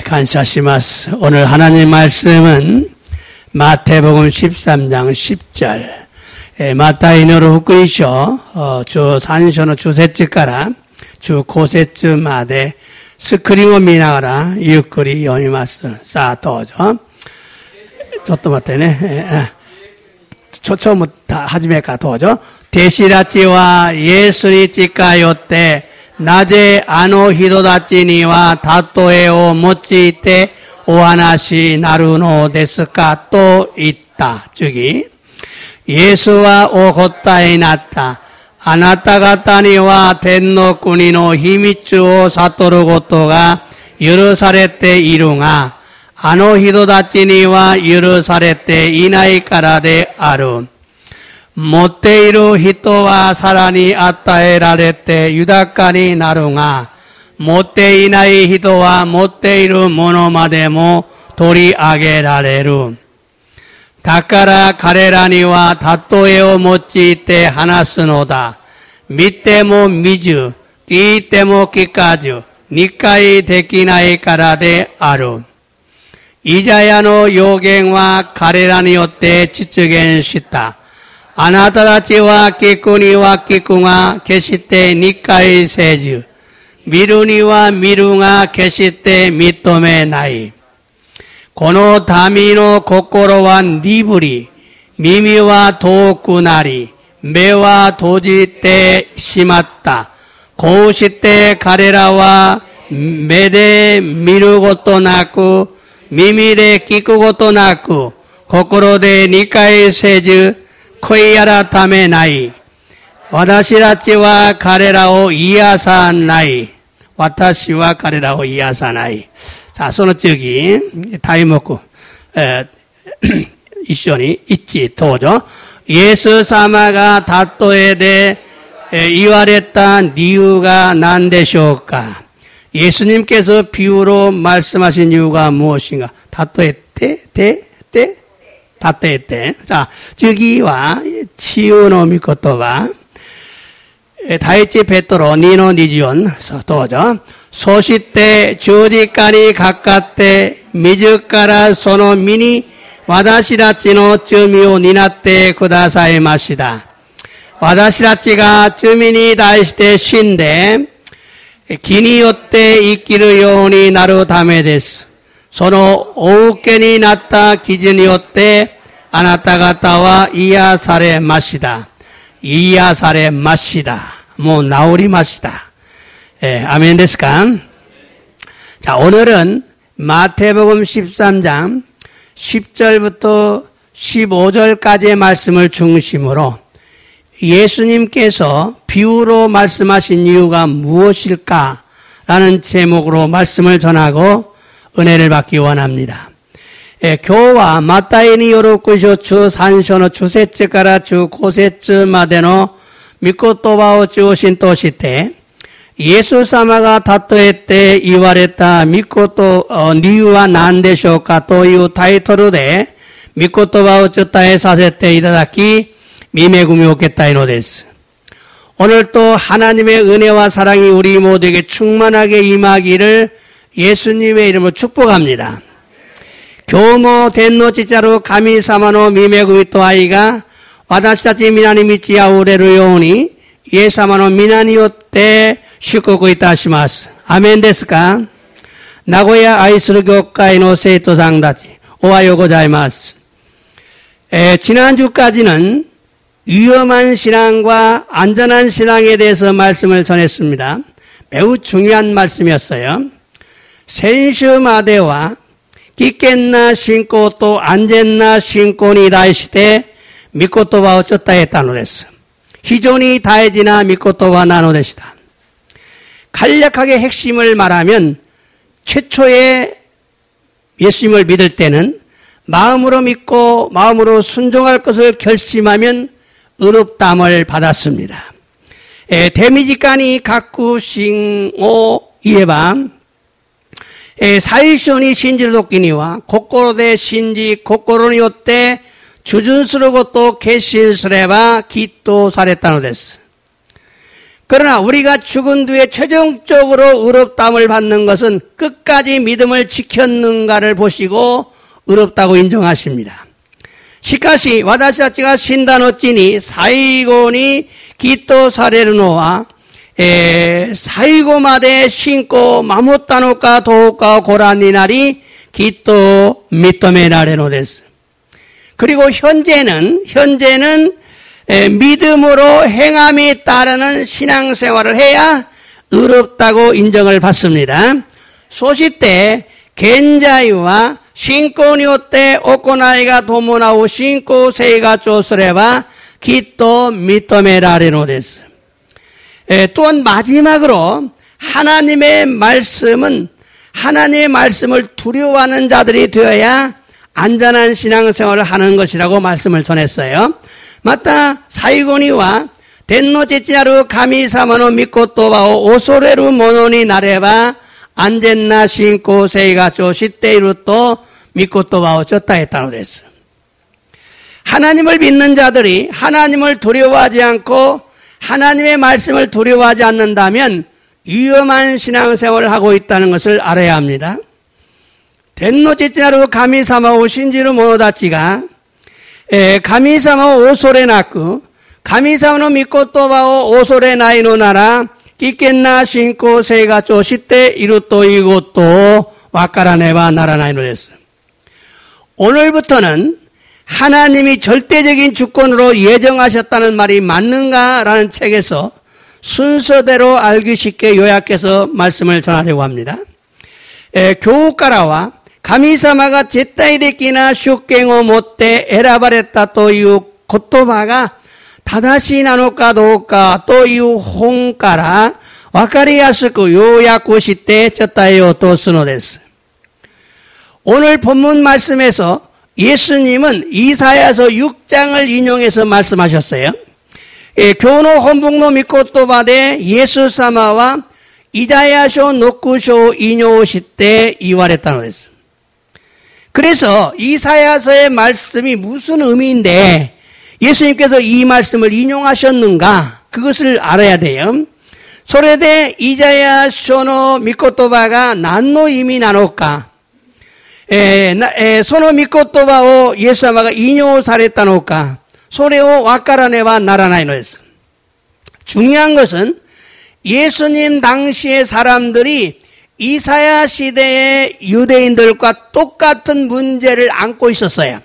감사시마스. 오늘 하나님 말씀은 마태복음 13장 10절. 마타이노로 후쿠이쇼 주 산쇼노 주세츠から주 고세츠まで スクリーンを見ながらゆっくり読みます。さあ、どうぞ。ちょっと待ってね。처음初めからどうぞ。弟子たちはイエスに近寄って、なぜあの人たちには例えを用いてお話になるのですかと言った。次。イエスはお答えになった。あなた方には天の国の秘密を悟ることが許されているが、あの人たちには許されていないからである。持っている人はさらに与えられて豊かになるが、持っていない人は持っているものまでも取り上げられる。だから彼らには例えを用いて話すのだ。見ても見ず、聞いても聞かず、理解できないからである。イザヤの預言は彼らによって実現した。あなたたちは聞くには聞くが、決して理解せず、見るには見るが、決して認めない。この民の心は鈍り、耳は遠くなり、目は閉じてしまった。こうして彼らは目で見ることなく、耳で聞くことなく、心で理解せず、悔い改めない。私たちは彼らを癒さない。私は彼らを癒さない。さあ、その次、題目、一緒に一致登場。イエス様が例えで言われた理由が何でしょうか。예수님께서 비유로 말씀하신 이유가 무엇인가?例えて。자, 주기와 치유노 미코토와 다이치 베토로 니노 니지온 도죠. 소시때 주지까지 가깝대 미즈까라 소노 미니 와다시라치노 쯔미오 니나테 쿠다사이 마시다. 와다시라치가 쯔미니 다이시테 신데 기니 요때 이끼르 요니 나루 다메 데스. そのお受けになった基準によってあなた方は癒されました。癒されました。もう治りました。아멘ですか? 자, 오늘은 마태복음 13장 10절부터 15절까지의 말씀을 중심으로 예수님께서 비유로 말씀하신 이유가 무엇일까라는 제목으로 말씀을 전하고 은혜를 받기 원합니다. 今日はマタイによる福音書中3章の中節から中5節までの御言葉を中心として、イエス様が例えて言われた御言理由は何でしょうかというタイトルで御言葉を伝えさせていただき、御恵みを受けたいのです。 오늘도 하나님의 은혜와 사랑이 우리 모두에게 충만하게 임하기를 예수님의 이름으로 축복합니다. 교모 덴노 지자로 가미 사마노 미메구이 또아이가 와다시다치 미나니 미치야 우레루 요오니 예사마노 미나니 요때 시코고 이타시마스. 아멘 데스까? 나고야 아이스루 교과이노 세이토 상다지. 오하요 고자이마스. 지난주까지는 위험한 신앙과 안전한 신앙에 대해서 말씀을 전했습니다. 매우 중요한 말씀이었어요. 센슈마데와 기켄나 신고 또 안전나 신고니 다이시테 미코토바 어쩌다 했다노 데스. 희존이 다해지나 미코토바 나노 데시다. 간략하게 핵심을 말하면 최초에 예수님을 믿을 때는 마음으로 믿고 마음으로 순종할 것을 결심하면 의롭다함을 받았습니다. 데미지까니 가쿠 싱오 이에밤 사이쇼니 신지를 돕기니와 고코로데 신지 고코로니 요때 주준스러고 또 개신스레바 기또 사랬다노 데스. 그러나 우리가 죽은 뒤에 최종적으로 의롭다함을 받는 것은 끝까지 믿음을 지켰는가를 보시고 의롭다고 인정하십니다. 시카시 와다시たちが死んだ後に最後にきっとされるのは最後まで信仰を守ったのかどうかをご覧になりきっと認められるのです。 그리고 현재는 믿음으로 행함에 따르는 신앙생활을 해야 의롭다고 인정을 받습니다. そして現在は信仰によって行いが伴う信仰生活をすればきっと認められるのです. 또한 마지막으로 하나님의 말씀을 두려워하는 자들이 되어야 안전한 신앙생활을 하는 것이라고 말씀을 전했어요. また最後には天の父なる神様の御言葉を恐れる者になれば安全な信仰生活を知っていると御言葉を전했다 했다のです. 하나님을 믿는 자들이 하나님을 두려워하지 않고 하나님의 말씀을 두려워하지 않는다면 위험한 신앙생활을 하고 있다는 것을 알아야 합니다. 天の父なる神様を信じる者たちが神様を恐れなく神様の御言葉を恐れないのなら危険な信仰生活を知っているということをわからねばならないのです. 오늘부터는 하나님이 절대적인 주권으로 예정하셨다는 말이 맞는가라는 책에서 순서대로 알기 쉽게 요약해서 말씀을 전하려고 합니다. 教からは神様が絶対的な主権を持って選ばれたという言葉が正しいなのかどうかという本から分かりやすく要約して伝えようとするのです. 오늘 본문 말씀에서 예수님은 이사야서 6장을 인용해서 말씀하셨어요. 今日の本文の御言葉でイエス様はイザヤ書6章を引用して言われたのです. 그래서 이사야서의 말씀이 무슨 의미인데 예수님께서 이 말씀을 인용하셨는가 그것을 알아야 돼요. それでイザヤ書の御言葉が何の意味なのかその御言葉をイエス様が引用されたのかそれを分からねばならないのです. 중요한 것은 예수님 당시의 사람들이 이사야 시대의 유대인들과 똑같은 문제를 안고 있었어요.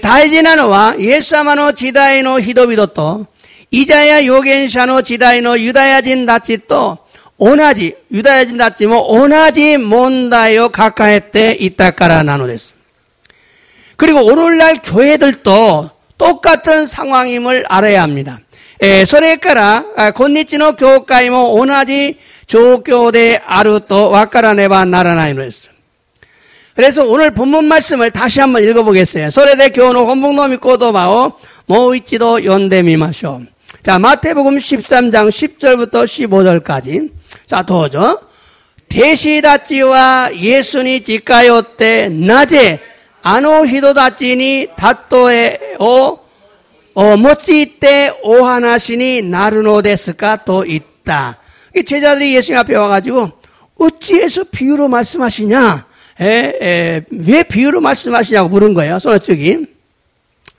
大事なのはイエス様の時代の人々とイザヤ預言者の時代のユダヤ人たちとユダヤ人たちも同じ問題を抱えていたからなのです. 그리고 오늘날 교회들도 똑같은 상황임을 알아야 합니다. それから今日の教会も同じ状況であると分からねばならないのです. 그래서 오늘 본문 말씀을 다시 한번 읽어보겠어요. それで今日の本文の御言葉をもう一度読んでみましょう. 자, 마태복음 13장 10절부터 15절까지. 자, 도저. 弟子たちはイエスに近寄ってなぜあの人たちに例えを用いてお話になるのですかと言った. 제자들이 예수님 앞에 와가지고 어찌해서 비유로 말씀하시냐? 왜 비유로 말씀하시냐고 물은 거예요. 소노쪽이.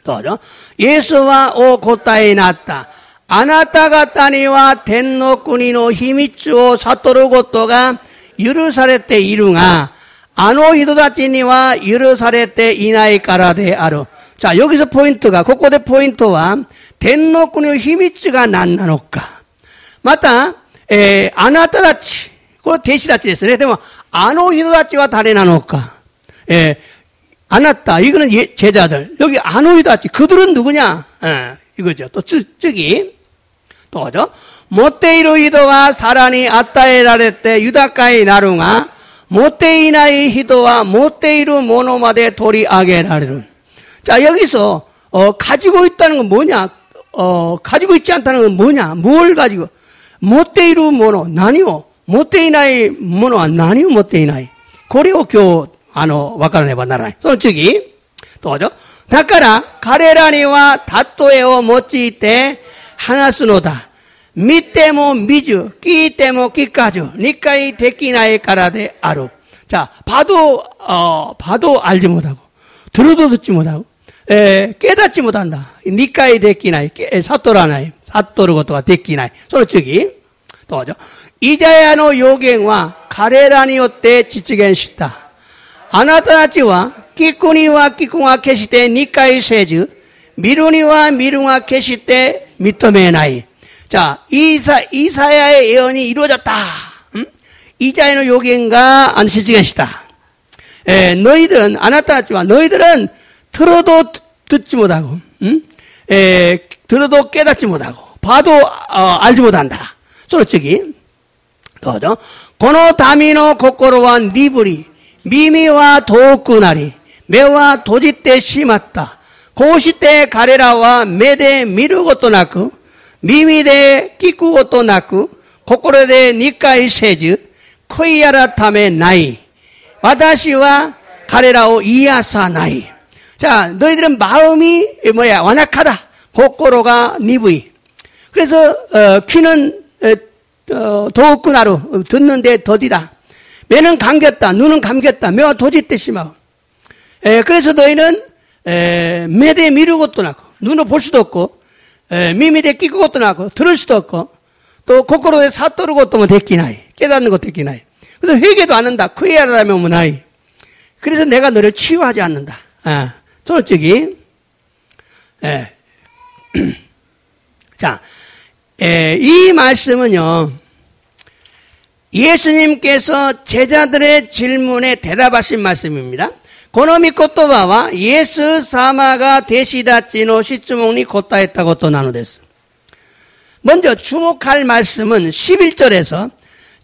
또죠. 예수와 오答えになった. あなた方には天の国の秘密を悟ることが許されているが、あの人たちには許されていないからである. 자, 여기서 포인트가, ここでポイントは、天の国の秘密が何なのか。また、あなたたち、これ弟子たちですね。でも、あの人たちは誰なのか。あなた、이거는 제자들. 여기あの人たち, 그들은 누구냐? 이거죠. 또, 저기, 또죠. 持っている人はさらに与えられて豊かになるが、持っていない人は持っているものまで取り上げられる. 자, 여기서, 가지고 있다는 건 뭐냐? 가지고 있지 않다는 건 뭐냐? 뭘 가지고? 持っているもの、何を? 持っていないものは何を持っていない? これを今日、わからねばならない. その次、どうぞ。だから、彼らには例えを用いて話すのだ。 미때모 미주, 끼때모 끼까주, 니까이 데끼나에 가라데 아루. 자, 봐도 알지 못하고, 들어도 듣지 못하고, 깨닫지 못한다. 니까이 데끼나이, 사또라나이, 사또르 것도가 데끼나이. 솔직히, 또 하죠. 이자야노 요갱와 가레라니요때 지치겐 시다. 아나타나치와 끼꾸니와 끼꾸와 계시때 니까이 세즈, 미루니와 미루와 계시때 미토메나이. 자, 이사야의 예언이 이루어졌다. 이자야노 요갱과 안시지겐 시다. 너희들은, 아나타나치와 너희들은 들어도 듣지 못하고, 들어도 깨닫지 못하고, 봐도 알지 못한다. 솔직히, 또죠. 고노 다미노 고코로와 니부리, 미미와 도꾸나리, 매와 도지때 심았다. 고시때 가레라와 메데 미루고또 나쿠, 미미데 끼꾸고또 나쿠, 고코로데 니까이 세즈, 코이야라 타메 나이, 와다시와 가레라오 이야사 나이. 자, 너희들은 마음이 완악하다. 고코로가 니부이. 그래서 귀는 도꾸나루, 듣는데 더디다. 매는 감겼다. 눈은 감겼다. 매와 도지때 심하고. 그래서 너희는 매대 미루고도 나고, 눈을 볼 수도 없고, 미미대 끼고 것도 나고, 들을 수도 없고, 또 고코로에 사또르 것도 데끼나이. 깨닫는 것도 데끼나이. 그래서 회개도 안 한다. 크이야라면 뭐나이. 그래서 내가 너를 치유하지 않는다. 솔직히, 자, 이 말씀은요, 예수님께서 제자들의 질문에 대답하신 말씀입니다. 고노미코토바와 예수 사마가 데시다치노 시츠몽니 고타했다고 또 나누됐어. 먼저 주목할 말씀은 11절에서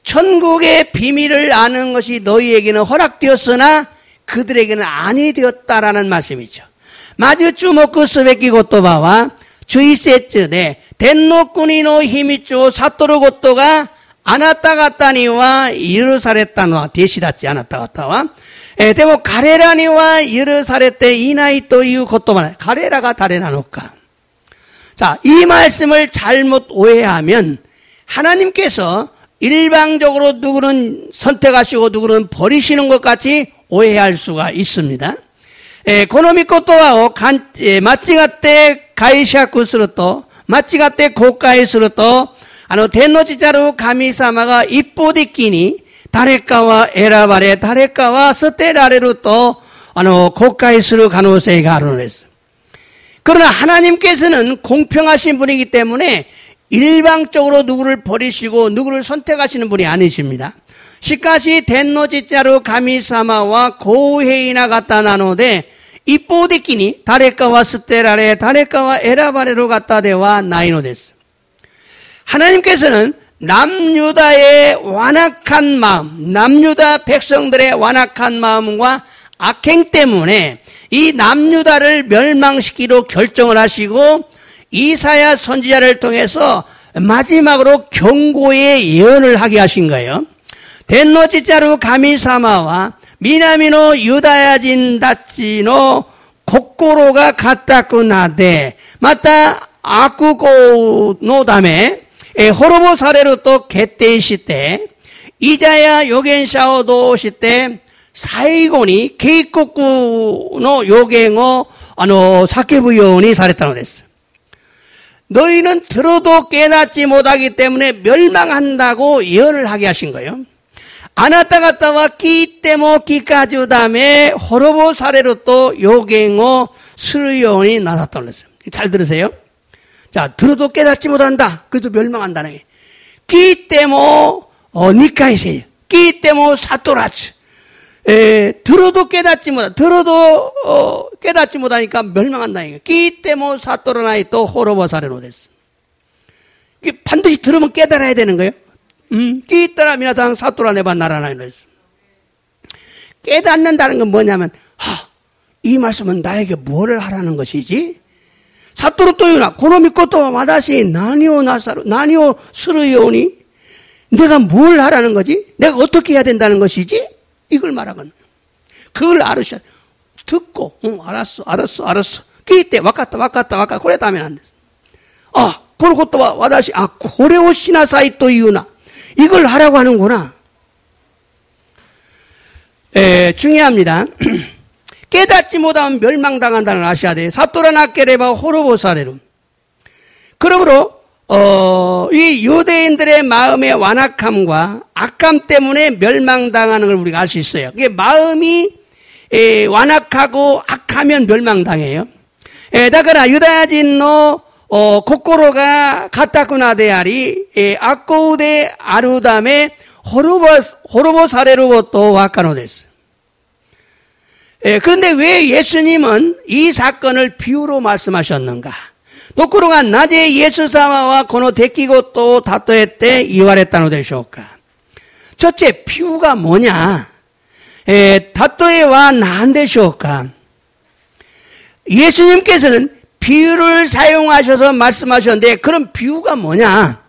천국의 비밀을 아는 것이 너희에게는 허락되었으나 그들에게는 아니 되었다라는 말씀이죠. 마즈 주목그 스베키 고토바와 주이세츠네 덴노쿠니노 히미쪼 사토르 고토가 아나타가타니와 예루살렘타노와 데시다치 아나타가타와 데모 가레라니와 예루살렘테 이나이 또 이유 고토만 가레라가 다레나노까. 자, 이 말씀을 잘못 오해하면 하나님께서 일방적으로 누구는 선택하시고 누구는 버리시는 것 같이 오해할 수가 있습니다. 고노미코토와오 마치가테 가이샤쿠 스루토 마치가테 고카이 스루토天の父なる神様が一方的に誰かは選ばれ、誰かは捨てられると後悔する可能性があるのです。 그러나 하나님께서는 공평하신 분이기 때문에 일방적으로 누구를 버리시고 누구를 선택하시는 분이 아니십니다. しかし天の父なる神様は公平な方なので、一方的に誰かは捨てられ、誰かは選ばれる方ではないのです。 하나님께서는 남유다의 완악한 마음, 남유다 백성들의 완악한 마음과 악행 때문에 이 남유다를 멸망시키기로 결정을 하시고 이사야 선지자를 통해서 마지막으로 경고의 예언을 하게 하신 거예요. 天の父なる神様は南のユダヤ人たちの心が固くなってまた悪行のため滅ぼされると決定してイザヤ預言者を通して最後に警告の予言を叫ぶようにされたのです。 너희는 들어도 깨닫지 못하기 때문에 멸망한다고 예언을 하게 하신 거예요. 아나타가타와 끼때모 끼까지 다음에 호로보 사례로 또 요갱어 수요원이 나섰다고 했어요. 잘 들으세요. 자, 들어도 깨닫지 못한다. 그래서 멸망한다는 게. 끼때모 니카이세, 끼때모 사토라츠. 들어도 깨닫지 못하, 들어도 깨닫지 못하니까 멸망한다는 게. 끼때모 사토라나이 또 호로보 사례로 됐어. 반드시 들으면 깨달아야 되는 거예요. 끼따라 미나상 사토라 네바 나라나이 그랬어. 깨닫는다는 건 뭐냐면, 이 말씀은 나에게 무엇을 하라는 것이지? 사토로 또유나 고노미코토와 마다시 나니오 나사루 나니오 스르요니 내가 뭘 하라는 거지? 내가 어떻게 해야 된다는 것이지? 이걸 말하거든. 그걸 알으셔야 돼. 듣고 알았어. 끼때 와카타 그래 다면 안 돼. この言葉、私、これをしなさいというな. 이걸 하라고 하는구나. 중요합니다. 깨닫지 못하면 멸망당한다는 걸 아셔야 돼요. 사토라 나케레바 호로보사레루. 그러므로 이 유대인들의 마음의 완악함과 악함 때문에 멸망당하는 걸 우리가 알 수 있어요. 그게 마음이 완악하고 악하면 멸망당해요. だからユダヤ人の心が固くなであり悪行であるため滅ぼされることわかるのです. 그런데 왜 예수님은 이 사건을 비유로 말씀하셨는가? ところがなぜイエス様はこの出来事を例えて言われたのでしょうか? 첫째, 비유가 뭐냐? 例えは何でしょうか? 예수님께서는 비유를 사용하셔서 말씀하셨는데 그럼 비유가 뭐냐?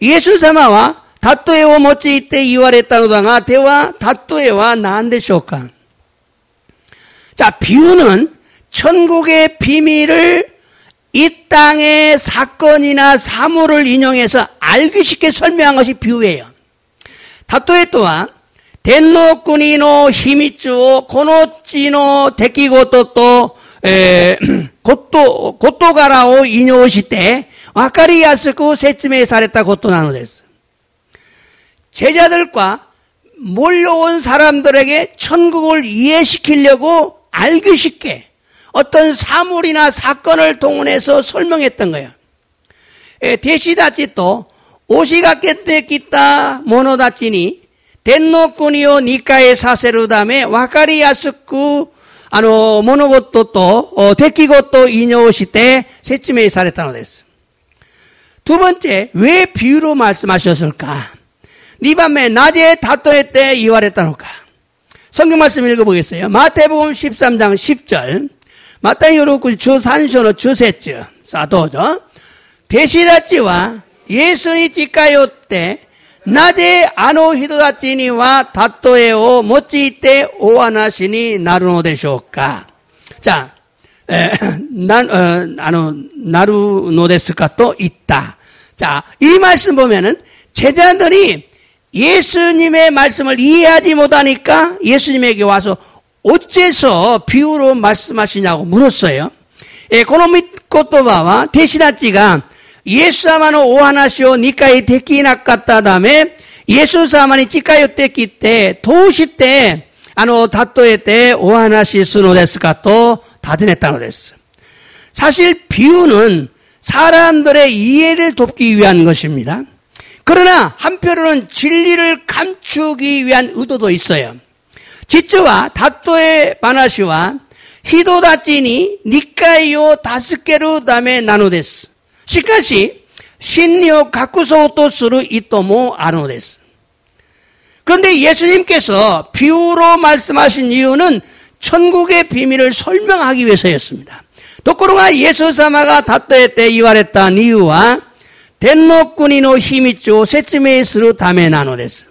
イエス様は例えを用いて言われたのだが、では例えは何でしょうか? 자, 비유는 천국의 비밀을 이 땅의 사건이나 사물을 인용해서 알기 쉽게 설명한 것이 비유예요. 例えとは天の国の秘密をこの地の出来事と事柄を引用して分かりやすく説明されたことなのです. 제자들과 몰려온 사람들에게 천국을 이해시키려고 알기 쉽게 어떤 사물이나 사건을 동원해서 설명했던 거예요. 弟子たちと押しがけてきた者たちに天の国を理解させるため分かりやすく物事と出来事を引用して説明されたのです. 두 번째, 왜 비유로 말씀하셨을까? 2番目, 낮에 다투에 때言われたのか? 성경 말씀 읽어보겠어요. 마태복음 13장 10절. 마태복음 13章の13節. 자, どうぞ. 弟子たちはイエスに近寄ってなぜあの人たちには例えを用いてお話になるのでしょうか? 자, なるのですかと言った. 자, 이 말씀 보면은 제자들이 예수님의 말씀을 이해하지 못하니까 예수님에게 와서 어째서 비유로 말씀하시냐고 물었어요. この言葉は弟子たちがイエス様のお話を理解できなかったため、イエス様に近寄ってきて、どうして例えてお話しするのですかと尋ねたのです. 사실 비유는 사람들의 이해를 돕기 위한 것입니다. 그러나 한편으로는 진리를 감추기 위한 의도도 있어요. 実は例え話は人たちに理解を助けるためなのです. しかし真理を隠そうとする意図もあるのです. 그런데 예수님께서 비유로 말씀하신 이유는 천국의 비밀을 설명하기 위해서였습니다. ところがイエス様が例えて言われた理由は天の国の秘密を説明するためなのです.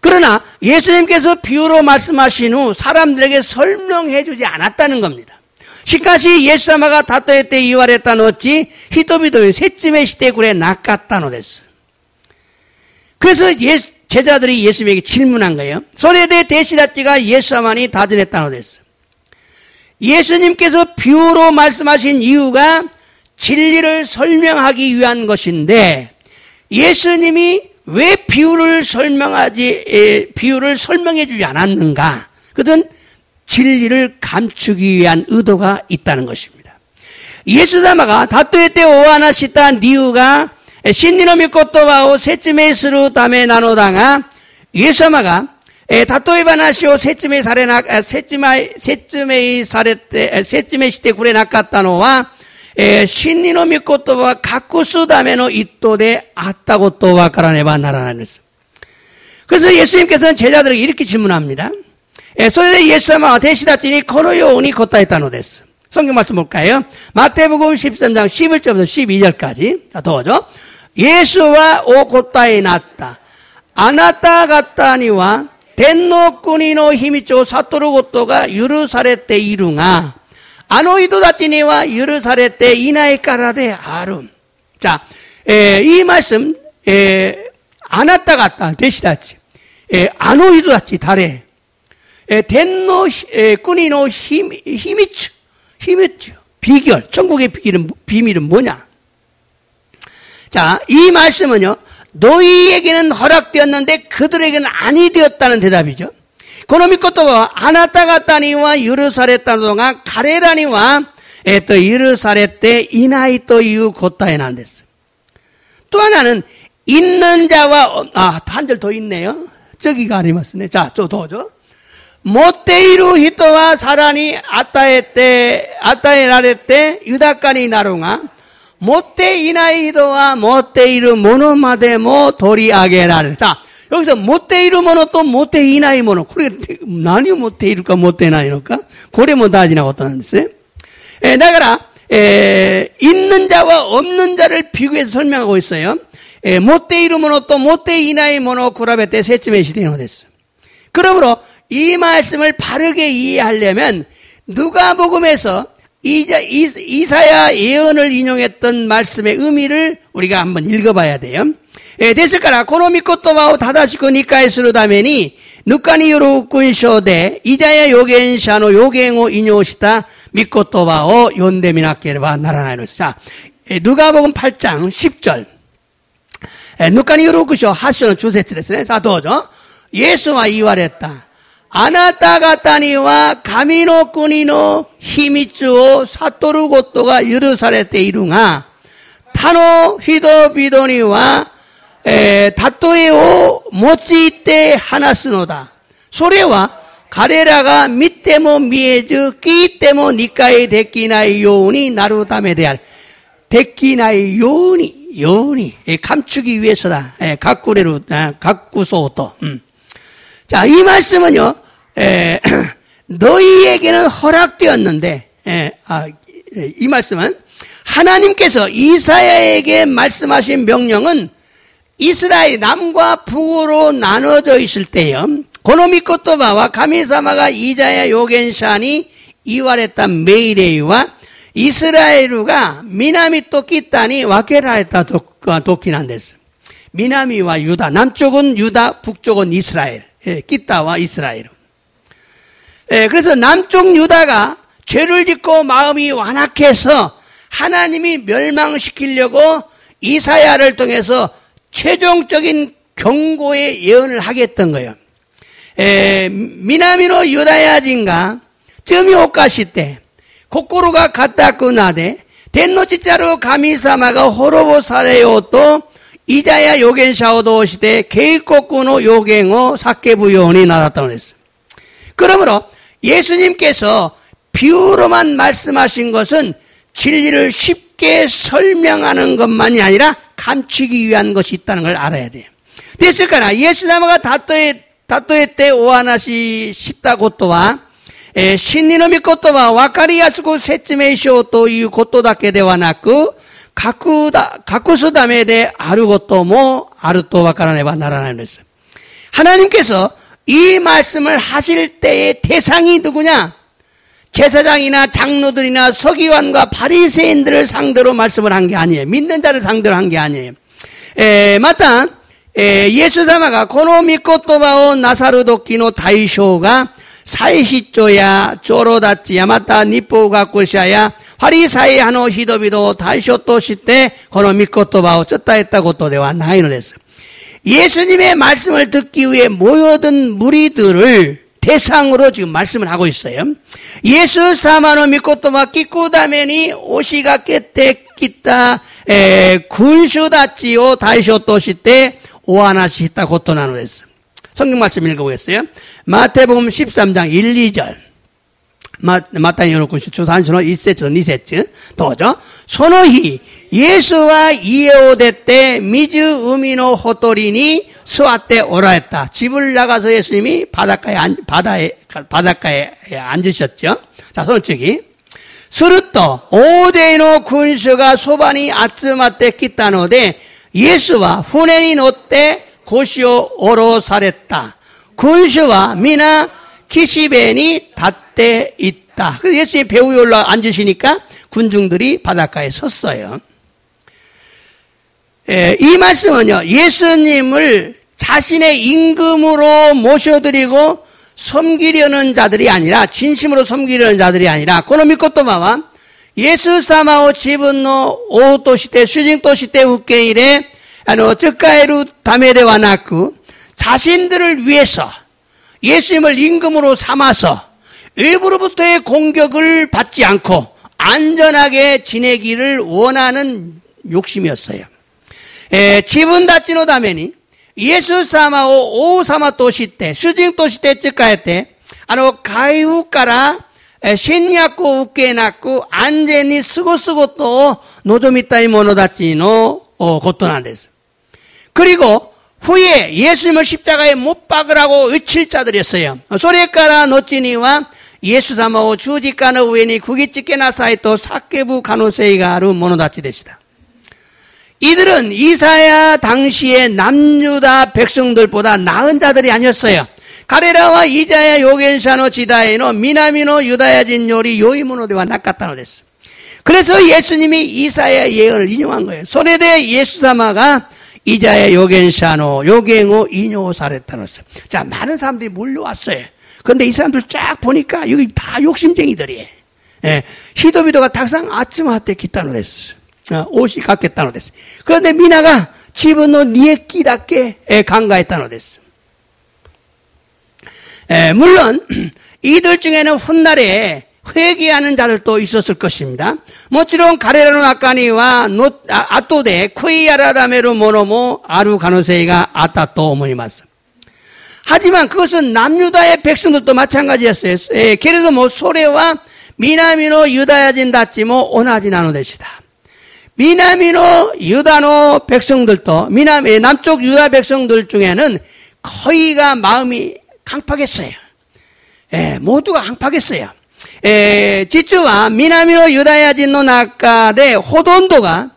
그러나 예수님께서 비유로 말씀하신 후 사람들에게 설명해 주지 않았다는 겁니다. しかしイエス様が例えて言われた後、人々に説明してくれなかったのです. 그래서 제자들이 예수님에게 질문한 거예요. それで弟子たちがイエス様に尋ねたのです. 예수님께서 비유로 말씀하신 이유가 진리를 설명하기 위한 것인데 예수님이 왜 비유를 설명해 주지 않았는가? 그것은 진리를 감추기 위한 의도가 있다는 것입니다. イエス様が例えてお話した理由が真理の御言葉を説明するためなのだが、イエス様が例え話を説明してくれなかったのは真理の御言葉を隠すための意図であったことを分からねばならないんです. 그래서 예수님께서는 제자들에게 이렇게 질문합니다. それでイエス様は弟子たちにこのように答えたのです. 성경 말씀 볼까요? 마태복음 13장 11절부터 12절까지. 자, 도와줘. 예수와お答えになった. あなた方には天の国の秘密を悟ることが許されているが、あの人たちには許されていないからである. 자, 이 말씀, 안 왔다 갔다, 대시다치. 안 오이도다치, 달에. den노, 꾸니노 히미츠. 비결. 천국의 비밀은 뭐냐? 자, 이 말씀은요, 너희에게는 허락되었는데 그들에게는 아니 되었다는 대답이죠. 고노미코토 아나타가타니와 유르사레타노가 가레라니와 또 유르사레테 이나이 또 이유 고타에 난댔어. 또 하나는 있는 자와 한 절 더 있네요. 저기가 아니었네. 자, 더죠. 모테이루 히토와 사라니 아타에 라레테 유다카니 나루가 모테 이나이 히도와 모테이루 모노마데모 도리아게라를. 자, 여기서 모테이루 모노 또 모테 이나이 모노. 그래, 나니 모테이루까 모테 이나이노까? 고래 뭐 다지나고 또 하는데. 나가라, 있는 자와 없는 자를 비교해서 설명하고 있어요. 모테이루 모노 또 모테 이나이 모노 구라베테 세쯤의 시대에 됐어. 그러므로 이 말씀을 바르게 이해하려면 누가복음에서 이사야 예언을 인용했던 말씀의 의미를 우리가 한번 읽어봐야 돼요.ですからこの御言葉を正しく理解するためにヌカニよる福音書でイザヤ預言者の予言を引用した御言葉を読んでみなければならないのです。자, 누가복음 8장 10절. ヌカニよる福音書8章の中節ですね。さあどうぞ。イエスは言われた。あなた方には神の国の秘密を悟ることが許されているが、他の人々には、例えを用いて話すのだ。それは彼らが見ても見えず、聞いても理解できないようになるためである。できないように、감추기 위해서다. 가꾸 소도. 자, 이 말씀은요, 너희에게는 허락되었는데, 이 말씀은 하나님께서 이사야에게 말씀하신 명령은 이스라엘 남과 북으로 나눠져 있을 때요. 고노미코토바와 가미사마가 이자야 요겐샤니 이와레타 메이레이와 이스라엘루가 미나미 또 끼따니 와케라레타 도키난데스. 미나미와 유다, 남쪽은 유다, 북쪽은 이스라엘. 끼따와 이스라엘. 그래서 남쪽 유다가 죄를 짓고 마음이 완악해서 하나님이 멸망시키려고 이사야를 통해서 최종적인 경고의 예언을 하겠던 거예요. 미나미노 유다야진가 쯤이 오카시때 코코로가 갖다쿠 나데 덴노치자로 가미사마가 호로보 사레요 또 이자야 요겐샤오 도시대 게이코쿠노 요겐오 사케부요원이 나왔다고 했어요. 그러므로 예수님께서 비유로만 말씀하신 것은 진리를 쉽게 설명하는 것만이 아니라 감추기 위한 것이 있다는 걸 알아야 돼요. 됐을から 예수様が例えてお話ししたことは、真理の御言葉を分かりやすく説明しようということだけではなく、隠すためであることもあると分からねばならないのです。 하나님께서 이 말씀을 하실 때의 대상이 누구냐? 제사장이나 장로들이나 서기관과 바리새인들을 상대로 말씀을 한 게 아니에요. 믿는 자를 상대로 한 게 아니에요. 마타 예수様がこの御言葉をなさる時の対象が祭司長や長老たちやまた律法学者やパリサイ派の人々を対象としてこの御言葉を伝えたことではないのです. 예수님의 말씀을 듣기 위해 모여든 무리들을 대상으로 지금 말씀을 하고 있어요. 예수 사마노 미코토마 키쿠다메니 오시가 깨테 끼타 군슈다치오 다이쇼토시테 오하나시히타 고토나노 데스. 성경 말씀 읽어보겠어요. 마태복음 13장 1, 2절. 마타이 요노쿠시 주산시노 1세트 2세트 도죠. 소노히 예수와 이에오데때 미즈 우미노 호토리니 스와테 오라했다. 집을 나가서 예수님이 바닷가에 앉으셨죠. 자, 손치기. 스루또 오데이노 군수가 소반이 아츠마테 끼타노데 예수와 후네니 노때 고시오 오로사랬다. 군수와 미나 키시벤이 닷대 있다. 그래서 예수님 배후에 올라 앉으시니까 군중들이 바닷가에 섰어요. 이 말씀은요, 예수님을 자신의 임금으로 모셔드리고 섬기려는 자들이 아니라, 진심으로 섬기려는 자들이 아니라,この御言葉は、イエス様を自分の王として、主人として受け入れ、使えるためではなく、자신들을 위해서 예수님을 임금으로 삼아서 일부로부터의 공격을 받지 않고 안전하게 지내기를 원하는 욕심이었어요. 自分たちのためにイエス様を王様として、主人として仕えて、海部から侵略を受けなく安全に過ごすことを望みたい者たちのことなんです。그리고 후에 예수님을 십자가에 못 박으라고 외칠 자들이었어요. それから後にはイエス様を十字架の上に釘付けなさいと叫ぶ可能性がある者たちでした. 이들은 이사야 당시의 남유다 백성들보다 나은 자들이 아니었어요. 彼らはイザヤ預言者の時代の南のユダヤ人より良いものではなかったのです. 그래서 예수님이 이사야 예언을 인용한 거예요. それでイエス様が 이자야預言者の 預言を 인용사랬다는 것을. 자, 많은 사람들이 몰려왔어요. 그런데 이 사람들 쫙 보니까 여기 다 욕심쟁이들이에요. 예, 히도비도가 탁상 아츠마한테 기타노 됐어. 옷이 갖겠다노 됐어. 그런데 미나가 집은너 니에 끼답게 간가했다노 됐어. 물론 이들 중에는 훗날에 회개하는 자들도 있었을 것입니다. もちろん彼らの中には後で悔い改める者もある可能性があったと思います. 하지만 그것은 남유다의 백성들도 마찬가지였어요. けれどもそれは南のユダヤ人たちも同じなのでした.南のユダの백성들도 남쪽 유다 백성들 중에는 거의가 마음이 강팍했어요. 모두가 강팍했어요. 実は南のユダヤ人の中でほとんどが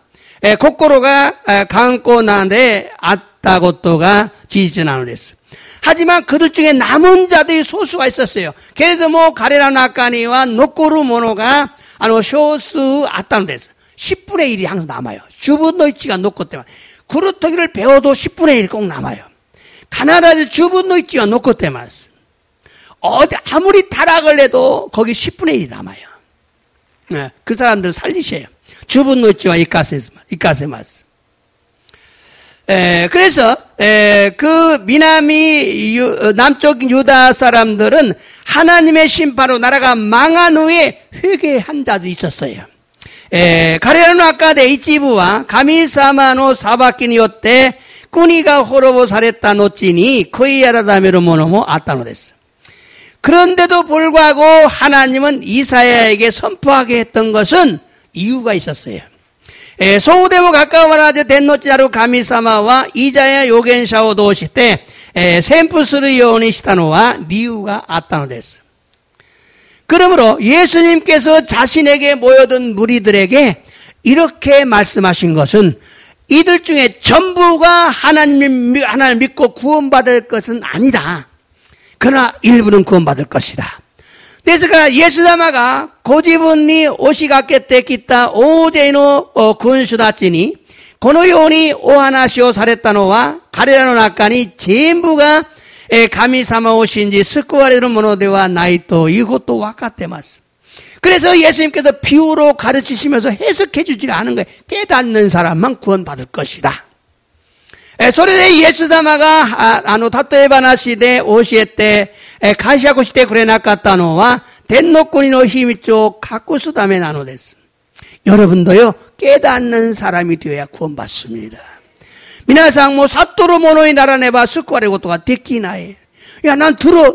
心が頑固なであったことが事実なのです. 하지만 그들 중에 남은 자들이 소수가 있었어요. けれども彼らの中には残る者が少数あったのです. 10분의 1이 항상 남아요. 10分の1가残ってます. 그렇다기를 배워도 10분의 1이 꼭 남아요. 必ず10分の1가残ってます. 아무리 타락을 해도 거기 10분의 1이 남아요. 그 사람들 살리셔요. 10分の1와 이까세마스. 그래서 그 남쪽 유다 사람들은 하나님의 심판으로 나라가 망한 후에 회개한 자도 있었어요. 彼らの中で一部は神様の裁きによって国が滅ぼされた後に悔い改める者もあったのです. 그런데도 불구하고 하나님은 이사야에게 선포하게 했던 것은 이유가 있었어요. そうでもかかわらず天の地なる神様はイザヤ預言者を通して宣布するようにしたのは理由があったのです. 그러므로 예수님께서 자신에게 모여든 무리들에게 이렇게 말씀하신 것은 이들 중에 전부가 하나님을 믿고 구원받을 것은 아니다. 그러나 일부는 구원받을 것이다. ですから、イエス様がご自分に押しかけてきた大勢の君主たちに、このようにお話をされたのは、彼らの中に全部が神様を信じ救われるものではないということを分かっています. 그래서 예수님께서 비유로 가르치시면서 해석해 주지 않은 거예요. 깨닫는 사람만 구원받을 것이다. それでイエス様が例え話で教えて解釈してくれなかったのは天の国の秘密を隠すためなのです. 여러분도요 깨닫는 사람이 되어야 구원받습니다. 皆さんも悟る者にならねば救われることができない. 야, 난 들어.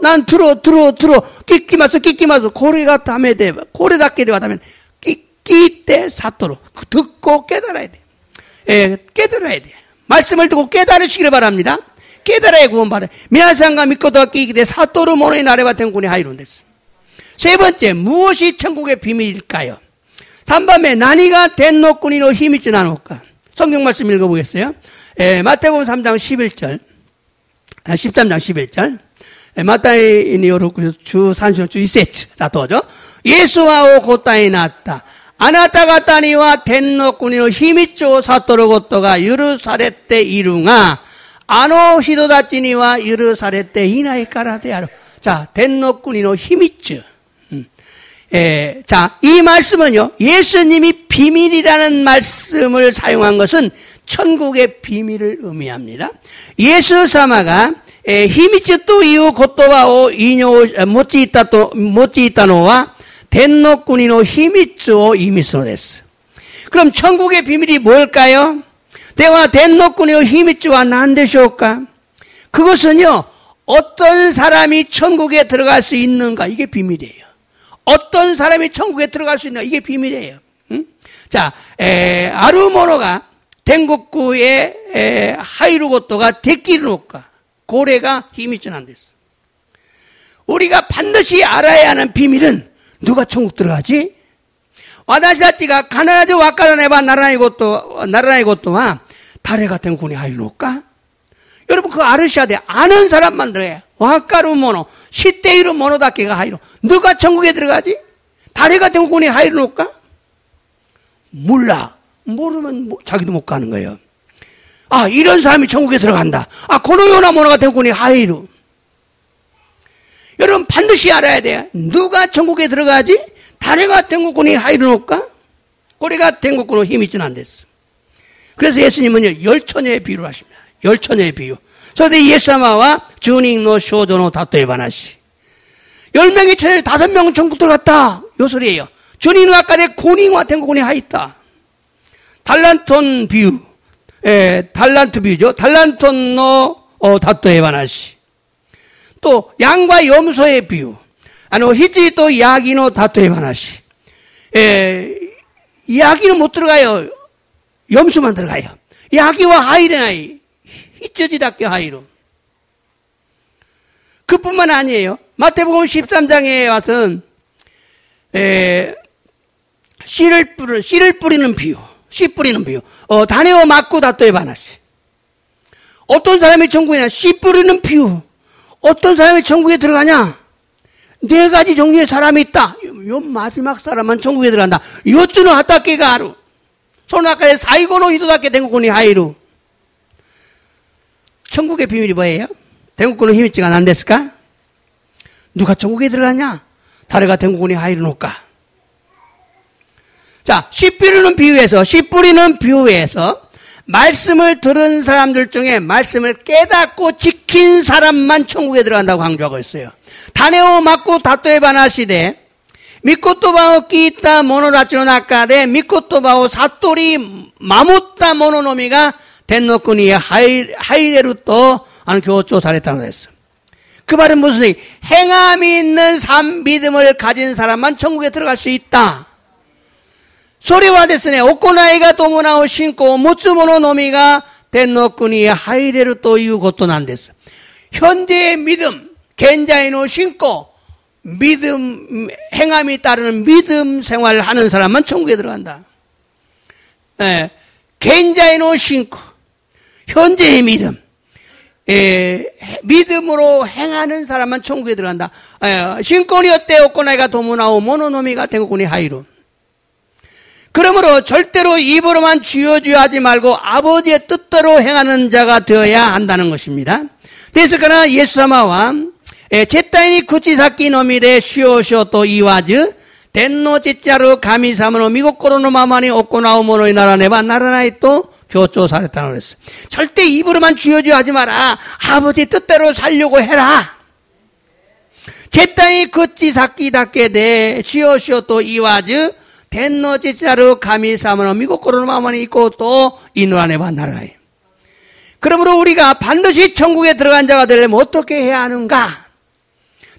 끼끼마스. これがダメで、これだけではダメ. 끼끼悟る. 듣고 깨달아야 돼. 깨달아야 돼. 말씀을 듣고 깨달으시기를 바랍니다. 깨달아야 구원받아요. 皆さんが믿고と聞いて悟る者になれば天国に入るんです. 세 번째, 무엇이 천국의 비밀일까요? 3番目, 何が天の国の秘密なのか? 성경 말씀 읽어보겠어요. 마태복음 3장 11절, 13장 11절. マタイによる주 산신주 1節. 자, 도죠. 예수와 오答えになった. 아나타가타니와 텐노쿠니노 히미쪼 사토로 고토가 유르사레떼 이룽아 아노 히도다치니와 유르사레떼 이나이까라데아로. 자, 텐노쿠니노 히미쪼. 자, 이 말씀은요, 예수님이 비밀이라는 말씀을 사용한 것은 천국의 비밀을 의미합니다. 예수 사마가 히미츠 또 이후 고토바오 이뇨 모찌이따노와 텐노쿠니노 히미츠오 이미스노 데스. 그럼 천국의 비밀이 뭘까요? 대와 텐노쿠니노 히미츠와 난데쇼까? 그것은요, 어떤 사람이 천국에 들어갈 수 있는가? 이게 비밀이에요. 어떤 사람이 천국에 들어갈 수 있는가? 이게 비밀이에요. 응? 자, 아루모노가 텐국구의 하이루고토가 데키르노까? 고래가 히미츠 난데스. 우리가 반드시 알아야 하는 비밀은 누가 천국 들어가지? 와다시다치가 가나라즈 와카라네바 나라나이고토와 다레 같은 군이 하이루노까? 여러분 그거 알으셔야 돼. 아는 사람만 들어야. 와카루 모노, 시테이루 모노다케가 하이루. 누가 천국에 들어가지? 다레 같은 군이 하이루노까? 몰라. 모르면 자기도 못 가는 거예요. 아, 이런 사람이 천국에 들어간다. 아, 고노요나 모노 같은 군이 하이루. 여러분 반드시 알아야 돼요. 누가 천국에 들어가지? 다레가 텐국군이 하이루노까? 고래가 텐국군으로 히미츠는 안 됐어. 그래서 예수님은요, 열처녀의 비유를 하십니다. 열처녀의 비유. 소대 예사마와 주닝노 쇼조노 다토에바나시. 10명의 처녀 5명은 천국 들어갔다. 요 소리예요. 주닝노 아까대 고닝와 텐국군이 하있다. 달란톤 비유. 달란트 비유죠. 달란톤노 다토에바나시. 또 양과 염소의 비유. 히지또 야기노 다토에바나시. 야기는 못 들어가요. 염소만 들어가요. 야기와 하이레나이. 히츠지다케 하이로. 그뿐만 아니에요. 마태복음 13장에 와서는 씨를 뿌리는 비유. 씨 뿌리는 비유. 다네오 맞고 다토에바나시. 어떤 사람이 천국이냐? 씨 뿌리는 비유. 어떤 사람이 천국에 들어가냐? 4가지 종류의 사람이 있다. 요 마지막 사람만 천국에 들어간다. 요츠는 하타케가 아루. 소나카에 사이고노 히도다케 텐국군이 하이루. 천국의 비밀이 뭐예요? 텐국군은 히미츠가 난 됐을까? 누가 천국에 들어가냐? 다레가 텐국군이 하이루노까? 자, 씨 뿌리는 비유에서 말씀을 들은 사람들 중에 말씀을 깨닫고 지킨 사람만 천국에 들어간다고 강조하고 있어요. 다네오 맞고 다토에바나시데 미코토바오 끼있다 모노다치노 나카데 미코토바오 사토리 마모타 모노노미가 텐노쿠니 하이레루토 하는 교조 사례다고 했어. 그 말은 무슨 얘기? 행함이 있는 믿음을 가진 사람만 천국에 들어갈 수 있다. 소리와 데스네 오코나이가 도모나오 신고 모츠모노 노미가 텐노쿠니 하이레루토 이유 것도 난 됐어. 현재의 믿음, 겐자이노 신고 믿음, 행함이 따르는 믿음 생활을 하는 사람만 천국에 들어간다. 겐자이노 신고 현재의 믿음, 믿음으로 행하는 사람만 천국에 들어간다. 신권이었대 오코나이가 도모나오 모노노미가 텐고쿠니 하이루. 그러므로 절대로 입으로만 주여 하지 말고 아버지의 뜻대로 행하는 자가 되어야 한다는 것입니다.ですからイエス様は絶対に口先のみでしようしようと言わず、天のちっちゃる神様の御心のままに行うものにならねばならないと強調されたのです. 절대 입으로만 주여 하지 마라. 아버지 뜻대로 살려고 해라. 絶対に口先だけでしようしようと言わず、天のちっちゃる神様の御心のままに行こうと祈らねばならない. 그러므로 우리가 반드시 천국에 들어간 자가 되려면 어떻게 해야 하는가?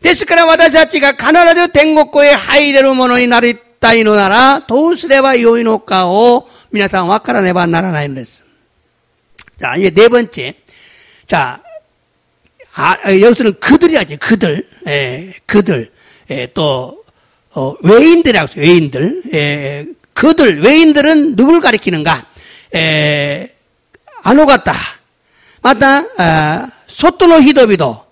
ですから私たちが必ず天国へ入れるものになりたいのならどうすればよいのかを皆さん分からねばならないのです. 자, 이제 네 번째. 자, 여기서는 그들이라죠. 그들. 또 외인들이라고 해요. 외인들. 외인들은 누굴 가리키는가? 아노가타. 마타, 소토노 히도비도.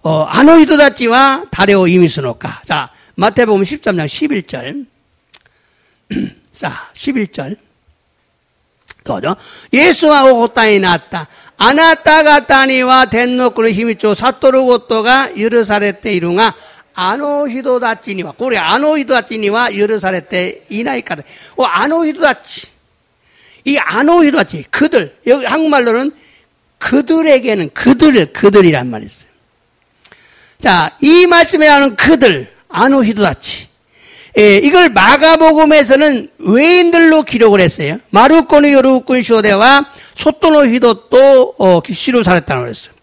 아노 히도다치와 다레오 이미스노까. 자, 마태복음 13장 11절. 자, 11절. 또죠. 예수와 오고 땅에 났다. 아나타가 따니와 덴노꾸의 힘이죠. 사토르 고토가 예루살렘 때 이루가 아노히도다치니와 고래 아노히도다치니와 예루살렘 때 이나이까다. 아노히도다치. 이 아노히도다치 그들 여기 한국말로는 그들에게는 그들이란 말이 있어요. 자, 이 말씀에 하는 그들 아노히도다치. 이걸 마가복음에서는 외인들로 기록을 했어요. 마루코니 요루군 쇼데와 소토노 히도또 시로 살았다고 그랬어요.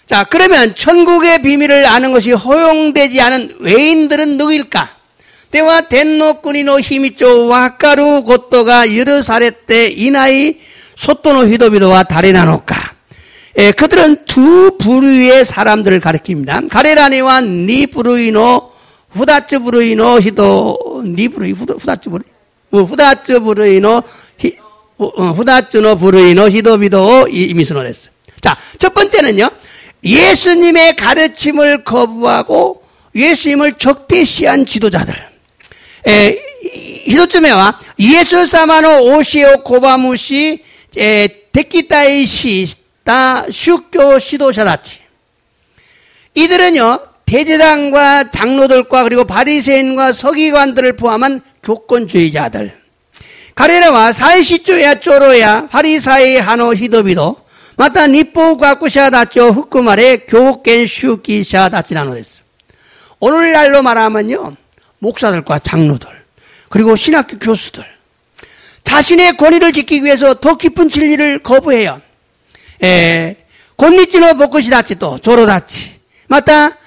자, 그러면 천국의 비밀을 아는 것이 허용되지 않은 외인들은 누구일까? 때와 덴노꾸니노 히미쪼 와카루 고토가 예루살렘 때 이나이 소토노 히도비도와 다레나노까. 그들은 두 부류의 사람들을 가리킵니다. 가레라니와 니부르이노 후다츠 부르이노 히도 니부르이 후다츠 부르이노 후다츠노 부르이노 히도비도 이미스노 됐어요. 자, 첫 번째는요. 예수님의 가르침을 거부하고 예수님을 적대시한 지도자들. 히도츠메와 예수 사마노 오시오 고바무시 데키타이시 다 슈교 시도자다치. 이들은요. 대제당과 장로들과 그리고 바리새인과 서기관들을 포함한 교권주의자들. 가레라와 사이시조야 쪼로야 파리사이 하노 히도비도 마타 니포 과쿠샤다쪼 후쿠말에 교권 슈기샤다치나노 됐어. 오늘날로 말하면요. 목사들과 장로들 그리고 신학교 교수들 자신의 권위를 지키기 위해서 더 깊은 진리를 거부해요. 곤니치노 보쿠시다치 또 조로다치 마타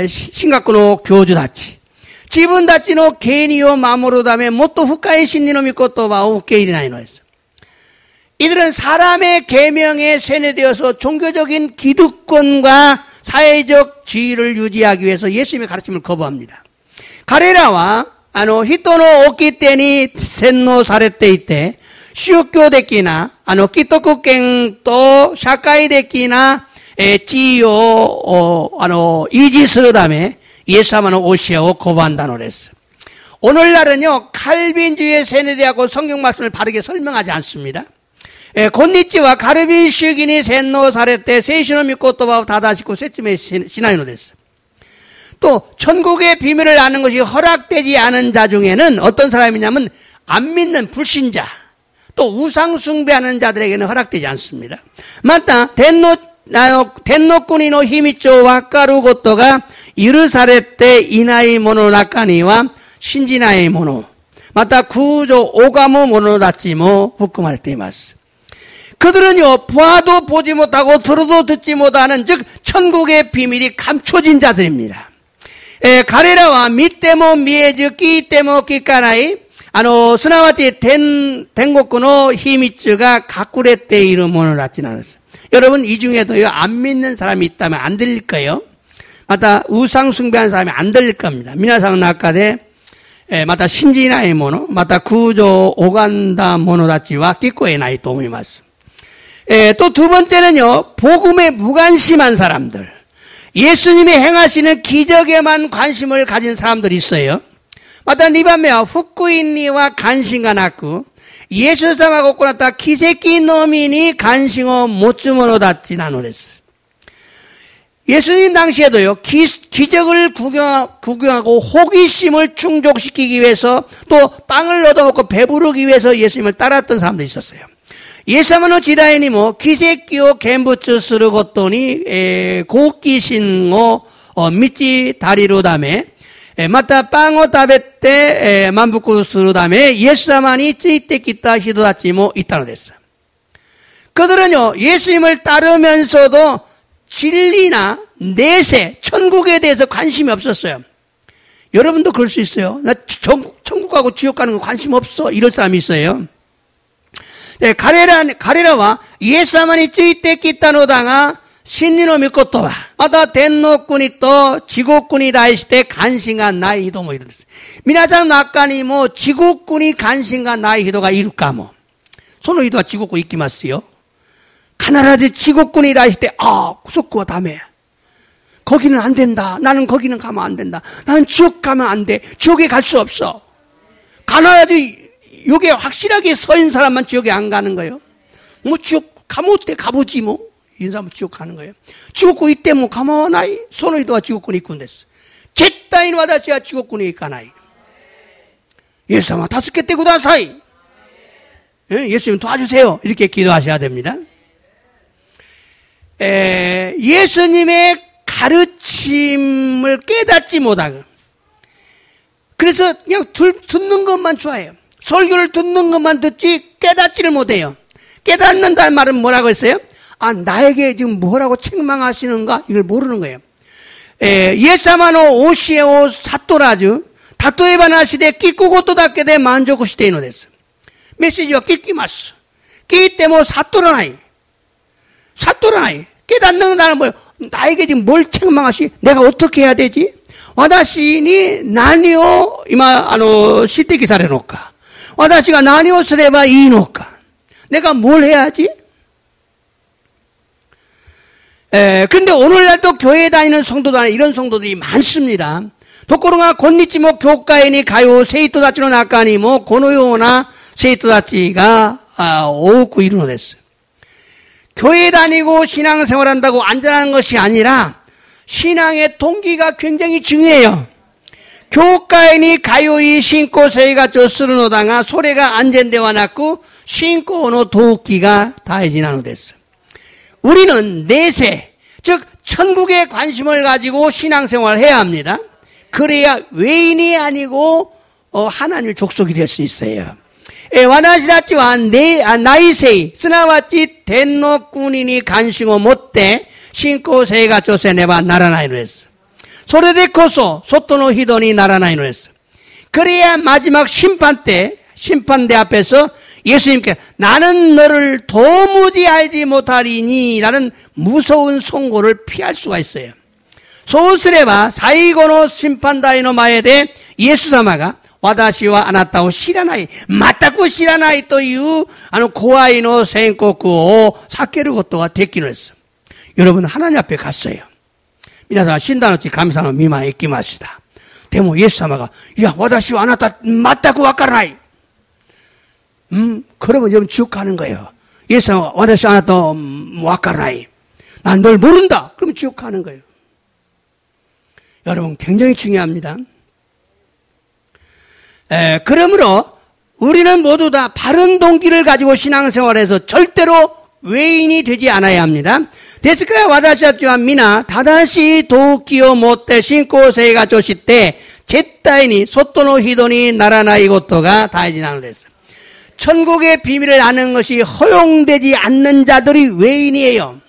신각구노 교주다치 지분다치노 개니요 마모로다메 모토 후카이 신니노 미코토 바오 게이리나이노 했어. 이들은 사람의 계명에 세뇌되어서 종교적인 기득권과 사회적 지위를 유지하기 위해서 예수님의 가르침을 거부합니다. 가레라와 히토노 오키테니 센노 사레테 이때 슈교 데키나 키토쿠켄 또 샤카이 데키나 찌요 이지스르다메 예사마노 오시아오 고반다노 레스. 오늘날은요 칼빈주의에 세뇌되고 성경 말씀을 바르게 설명하지 않습니다. 곤니치와 가르비 슈기니 센노 사레테 세이시노 미코토바오 다다시코 세츠메 시나이노 데스. 또 천국의 비밀을 아는 것이 허락되지 않은 자 중에는 어떤 사람이냐면 안 믿는 불신자 또 우상 숭배하는 자들에게는 허락되지 않습니다. 맞다. 덴노꾸니노 히미쪼 와카루 고토가 예루살렘 때 이나이 모노 나카니와 신지나이 모노 맞다. 구조 오가모 모노 다치모 후쿠마레 때이마스. 그들은요 봐도 보지 못하고 들어도 듣지 못하는 즉 천국의 비밀이 감춰진 자들입니다. 가레라와 미테모 미에즈 끼테모 끼까나이 스나와치 덴고쿠노 히미츠가 가쿠레테 이르모노 라진 않았어요. 여러분 이 중에도요 안 믿는 사람이 있다면 안 들릴 거예요. 마다 우상 숭배하는 사람이 안 들릴 겁니다. 미나상 나카데 마다 신지나의 모노 마다 구조 오간다 모노다치와 끼꼬의 나이 도움이마스. 또 두 번째는요 복음에 무관심한 사람들. 예수님이 행하시는 기적에만 관심을 가진 사람들이 있어요. 마다 니밤메와 후쿠인니와 간신가 낳고 예수様が行った奇跡のみに関心を持つ者たちなのです. 예수님 당시에도요 기적을 구경하고 호기심을 충족시키기 위해서 또 빵을 얻어먹고 배부르기 위해서 예수님을 따랐던 사람도 있었어요. イエス様の時代にも奇跡を見物するごとに、好奇心を満ち足りるため、またパンを食べて、満腹するため、イエス様についてきた人たちもいたのです. 그들은요, 예수님을 따르면서도 진리나 내세, 천국에 대해서 관심이 없었어요. 여러분도 그럴 수 있어요. 나 천국 가고 지옥 가는 거 관심 없어. 이럴 사람이 있어요. 彼らはイエス様についてきたのだが、真理の御言葉、また天の国と地獄に対して関心がない人もいるんです。皆さんの中にも地獄に関心がない人がいるかも。その人は地獄行きますよ。必ず地獄に対して、そこはダメ。 거기는 안 된다. 나는 거기는 가면 안 된다. 나는 지옥 가면 안 돼. 지옥에 갈 수 없어. 가난하지, 요게 확실하게 서인 사람만 지옥에 안 가는 거예요. 뭐 지옥 가면 어때? 가보지 뭐. 이 사람은 지옥 가는 거예요. 지옥군 있대 뭐 가만히 소노이도가 지옥군에 있군 됐어. 제따인 와다시가 지옥군에 있가나이. 예수様 다섯 개 떼고 다사이. 예수님 도와주세요. 이렇게 기도하셔야 됩니다. 예수님의 가르침을 깨닫지 못하고 그래서 그냥 듣는 것만 좋아해요. 설교를 듣는 것만 듣지 깨닫지를 못해요. 깨닫는다는 말은 뭐라고 했어요? 나에게 지금 뭐라고 책망하시는가? 이걸 모르는 거예요. 예사마노 오시에오 사토라즈 다토에바나시데 끼꾸고또 닦게 돼 만족구 시대이노 됐어. 메시지와 끼끼마스. 끼 때문에 사토라나이. 사토라나이. 깨닫는다는 뭐예요? 나에게 지금 뭘 책망하시? 내가 어떻게 해야 되지? 와다시니 나니오 이마 시대기 사레노까. 와다시가 나니오 스레바 이노까. 내가 뭘 해야지? 근데 오늘날도 교회에 다니는 성도들 안에 이런 성도들이 많습니다. 도코로가 곤니치모 교과인이 가요 세이토 다치노 나까니 뭐 고노요나 세이토 다치가 오구 이루노 됐어요. 교회 다니고 신앙생활한다고 안전한 것이 아니라 신앙의 동기가 굉장히 중요해요. 교과인이 가요이 신고 세이가 쪼스르노다가 소래가 안전대와 났고 신고 오노 도끼가 다해지나노 됐어요. 우리는 내세, 즉 천국에 관심을 가지고 신앙생활을 해야 합니다. 그래야 외인이 아니고 하나님의 족속이 될 수 있어요. 와나시다치와 나이세이 스나와치 덴노꾼이니 간싱오 못대 신고세가 조세네바 나라나이로 했어. 소레데코소 소토노 히도니 나라나이로 했어. 그래야 마지막 심판대 앞에서 예수님께 나는 너를 도무지 알지 못하리니 라는 무서운 선고를 피할 수가 있어요. 소스레바 사이고노 심판다이노 마에데 예수사마가 와다시와 아나타오 시라나이 맞다고 시라나이 또유 고아이노 생코쿠오 사케르 것도가 됐기로 했어. 여러분 하나님 앞에 갔어요. 미나사 신다노치 감사노 미마 에끼마시다. 데모 예수사마가 야 와다시와 아나타 맞다고 와까라이. 그러면 여러분 지옥 가는 거예요. 예수사마 와다시 아나타 와까라이. 난 널 모른다. 그러면 지옥 가는 거예요. 여러분 굉장히 중요합니다. 그러므로 우리는 모두 다 바른 동기를 가지고 신앙생활에서 절대로 외인이 되지 않아야 합니다. 데스크라 와다시아주와 미나 다다시 도끼오 못대 신고세가 조시때 제따이니 소토노 히도니 나라나이 고토가 다이지나노 됐어. 천국의 비밀을 아는 것이 허용되지 않는 자들이 외인이에요.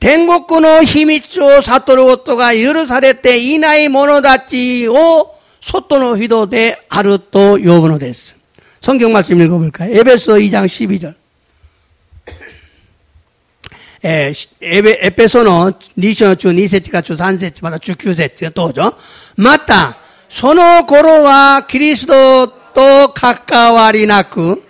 댕고쿠노 히미츠오 사토르 고토가 예루살렘 때 이나이 모노다치오 소토노 히도데 아르토 요번호 됐어. 성경 말씀 읽어볼까요? 에베소 2장 12절. 에페소노 니쇼노 주 2세치가 주 3세치마다 주 9세치가 또죠. 맞다. 소노 고로와 그리스도 또 가까와리나쿠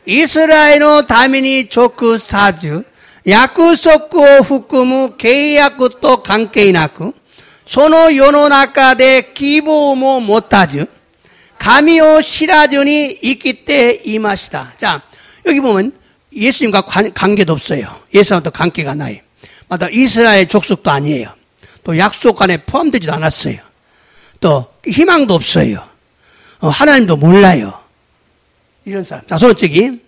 이스라엘의 다민이 조크 사주 야쿠소쿠 후쿠무 계약구 또 관계이나쿠 소노 요노나카데 기보모 못하즈 가미오 시라준이 있기 때 이마시다. 자 여기 보면 예수님과 관계도 없어요. 예수님과 관계가 나요. 맞다. 이스라엘 족속도 아니에요. 또 약속 안에 포함되지도 않았어요. 또 희망도 없어요. 하나님도 몰라요. 이런 사람. 자 솔직히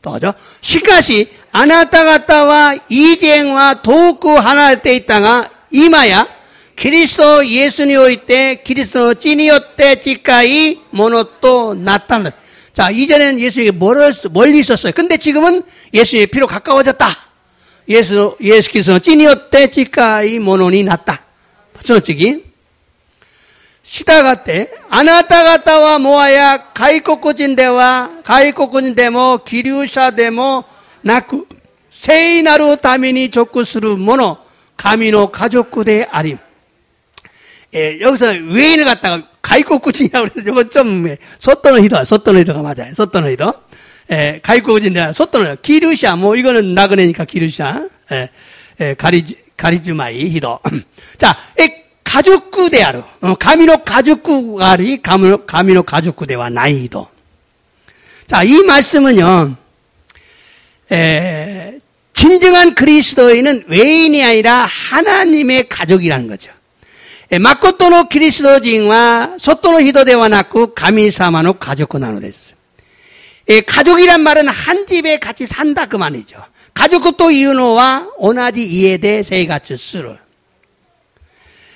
또죠. 시카시 아나타가타와 이쟁과 도구 하나 때 있다가 이마야 그리스도 예수니오 때 그리스도 찐이었대 지까이 모노또 나타나. 자 이전에는 예수님이 멀리 있었어요. 근데 지금은 예수님의 피로 가까워졌다. 예수 그리스도 찐이었대 지까이 모노니 났다. 솔직히 시다가때 아나타가타와 모아야 가이코코진데와 가이코코진데모 기류샤데모 나쿠 세이나루 다미니 조쿠스루 모노 가미노 가족구대 아림. 여기서 외인을 갖다가 가이코코진이라고 그래서 이건 좀 소토노히도가 맞아요. 소토노히도. 가이코코진데 소토노 기류샤 뭐 이거는 나그네니까 기류샤. 가리즈마이 히도. 자, 가죽구대하루, 가미노 가죽구가리, 가미노 가죽구대와 나이도. 자, 이 말씀은요, 진정한 그리스도인은 외인이 아니라 하나님의 가족이라는 거죠. 마코토노 그리스도인과 소토노 히도데와 낳고 가미사마노 가족구 나노데스. 가족이란 말은 한 집에 같이 산다 그 말이죠. 가족도 이유노와 오나지 이에대 세이가츠 스루.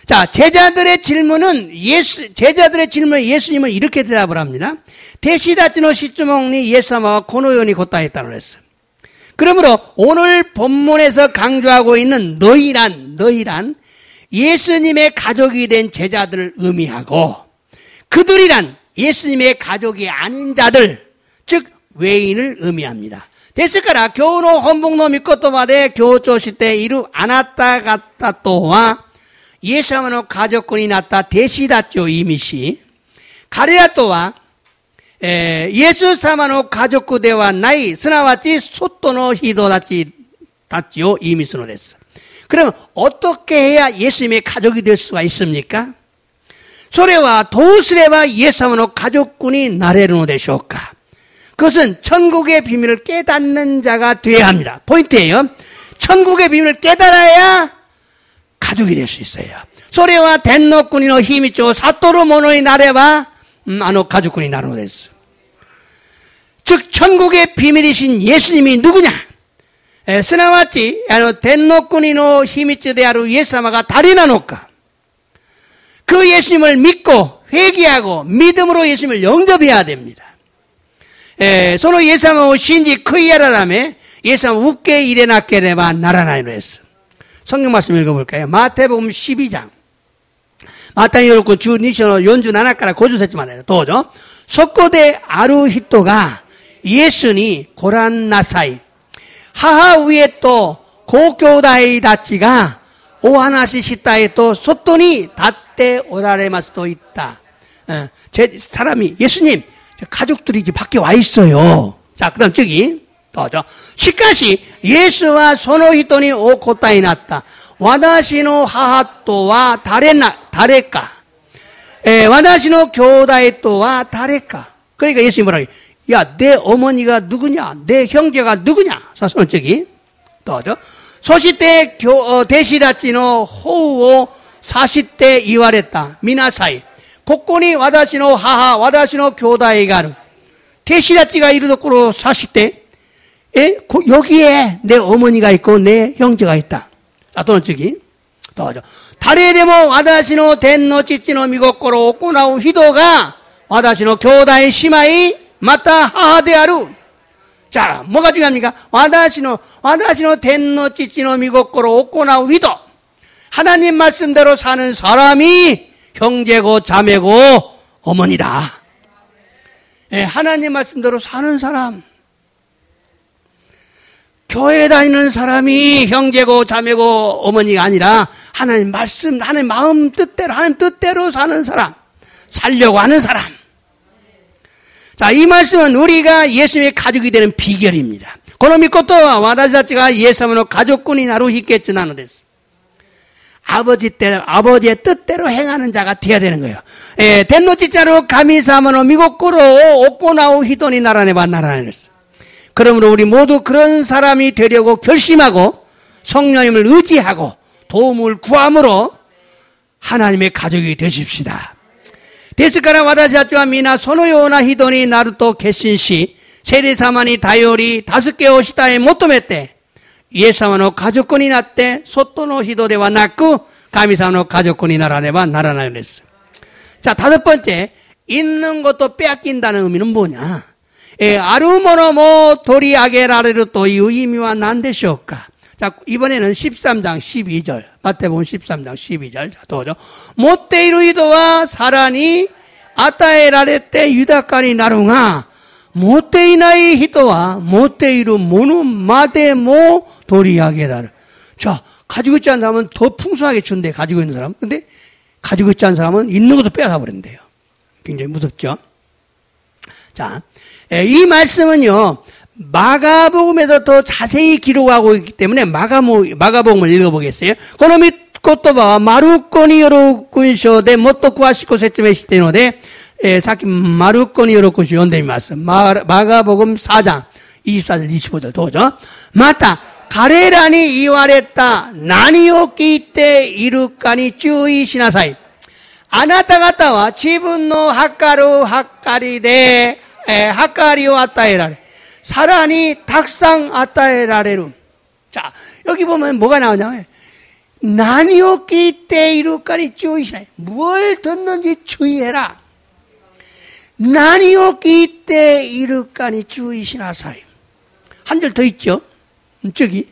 자, 제자들의 질문은 예수님은 이렇게 대답을 합니다. 대시다치노 시주몽니 예사마와 고노요니 곧다했다고 했어요. 그러므로 오늘 본문에서 강조하고 있는 너희란 예수님의 가족이 된 제자들을 의미하고 그들이란 예수님의 가족이 아닌 자들, 즉 외인을 의미합니다.ですから、今日の本文の御言葉で強調しているあなた方とは、イエス様の家族になった弟子たちを意味し、彼らとは、イエス様の家族ではない、すなわち外の人たちを意味するのです。 그럼 어떻게 해야 예수님의 가족이 될 수가 있습니까? それはどうすればイエス様の家族になれるのでしょうか? 그것은 천국의 비밀을 깨닫는 자가 되어야 합니다. 포인트예요. 천국의 비밀을 깨달아야 가족이 될 수 있어요. それは天の国の秘密を悟る者になれば家族になるのです. 즉 천국의 비밀이신 예수님이 누구냐? すなわち天の国の秘密であるイエス様が誰なのか? 그 예수님을 믿고 회개하고 믿음으로 예수님을 영접해야 됩니다. そのイエス様を信じ悔い改めイエス様を受け入れなければならないのです. 성경 말씀 읽어볼까요? 마태복음 12장. 마태복음 12章の47から50節までどうぞ. そこである人がイエスにご覧なさい. 母上とご兄弟たちがお話ししたいと外に立っておられますと言った. 사람이 예수님 가족들이 이제 밖에 와 있어요. 자, 그다음 저기 더죠. しかしイエスはその人にお答えになった. 私の母とは誰か? 私の兄弟とは誰か? 그러니까 예수님이 뭐라고? 야, 내 어머니가 누구냐? 내 형제가 누구냐? 자, 저기 더죠. そして弟子たちの方を指して言われた. 見なさい. ここに私の母、私の兄弟がある. 弟子たちがいるところを指して 여기에 내 어머니가 있고 내 형제가 있다. 자, 또 저기 더죠. 誰でも私の天の父の御心を行う人が私の兄弟姉妹また母である. 자, 뭐가 중요합니까? 私の天の父の御心を行う人. 하나님 말씀대로 사는 사람이 형제고 자매고 어머니다. 하나님 말씀대로 사는 사람. 교회 다니는 사람이 형제고 자매고 어머니가 아니라 하나님 말씀, 하나님 마음 뜻대로, 하나님 뜻대로 사는 사람. 살려고 하는 사람. 자, 이 말씀은 우리가 예수님의 가족이 되는 비결입니다. この御言葉は私たちがイエス様の家族になる秘訣なのです. 아버지의 뜻대로 행하는 자가 되어야 되는 거예요.天の父なる神様の御心を行う人にならねばならないんです. 그러므로 우리 모두 그런 사람이 되려고 결심하고 성령님을 의지하고 도움을 구함으로 하나님의 가족이 되십시다. ですから私たちは皆そのような人になると決心し、聖霊様に頼り、助けを下へ求めて、イエス様の家族になって、外の人ではなく、神様の家族にならねばならないのです. 자, 다섯 번째, 있는 것도 빼앗긴다는 의미는 뭐냐? あるものも取り上げられるという意味は何でしょうか? 자, 이번에는 13장 12절. 마태복음 13장 12절. 자, 도죠. 持っている人はさらに与えられて豊かになるが、持っていない人は持っているものまでも取り上げられる. 자, 가지고 있지 않은 사람은 더 풍성하게 준대, 가지고 있는 사람. 근데 가지고 있지 않은 사람은 있는 것도 빼앗아 버린대요. 굉장히 무섭죠? 자, 이 말씀은요, 마가복음에서 더 자세히 기록하고 있기 때문에 마가복음을 읽어보겠어요. 言葉はマルコによる勲章でもっと詳しく説明しているので、さっきマルコによる勲章読んでみます。マガボゴム4장24절 25절どうぞ。また彼らに言われた何を聞いているかに注意しなさい。あなた方は自分の測る測りで、測りを与えられ、さらにたくさん与えられる。자, 여기 보면 뭐가 나오냐면,何を聞いているかに注意しない。뭘 듣는지 주의해라. 何を聞いているかに注意しなさい。한 절 더 있죠? 저기.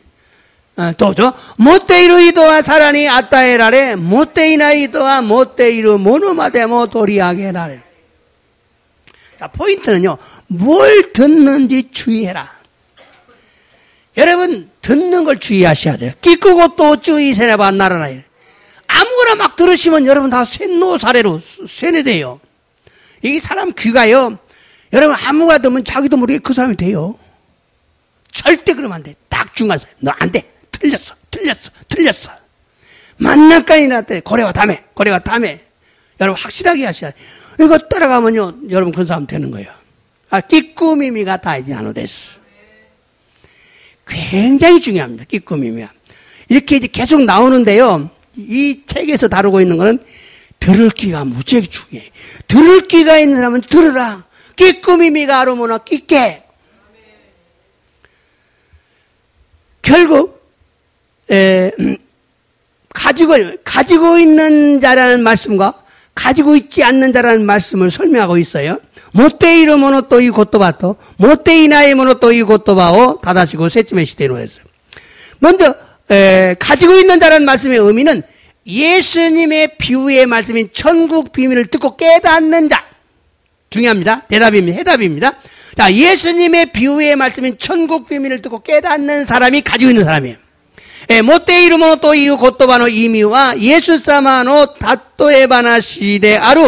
どうぞ。持っている人はさらに与えられ、持っていない人は持っているものまでも取り上げられる。 자, 포인트는요, 뭘 듣는지 주의해라. 여러분, 듣는 걸 주의하셔야 돼요. 끼끄고 또 주의세나봐 나라나. 아무거나 막 들으시면 여러분 다 쇳노사례로 세뇌돼요. 이 사람 귀가요, 여러분 아무거나 들으면 자기도 모르게 그 사람이 돼요. 절대 그러면 안 돼. 딱 중간에서. 너 안 돼. 틀렸어. 만나까지나 때, 고래와 다음에. 여러분 확실하게 하셔야 돼요. 이거 따라가면요, 여러분 그 사람 되는 거예요. 끼꾸미미가 다이지 않아 됐어. 굉장히 중요합니다. 끼꾸미미가. 이렇게 이제 계속 나오는데요, 이 책에서 다루고 있는 거는 들을 귀가 무지하게 중요해. 들을 귀가 있는 사람은 들으라. 끼꾸미미가 아르모나 끼게. 결국 가지고 있는 자라는 말씀과 가지고 있지 않는 자라는 말씀을 설명하고 있어요. 持っているものという言葉と持っていないものという言葉を正しく説明しているのです. 먼저 가지고 있는 자라는 말씀의 의미는 예수님의 비유의 말씀인 천국 비밀을 듣고 깨닫는 자. 중요합니다. 대답입니다. 해답입니다. 자, 예수님의 비유의 말씀인 천국 비밀을 듣고 깨닫는 사람이 가지고 있는 사람이에요. 持っているものという言葉の意味は、イエス様の例え話である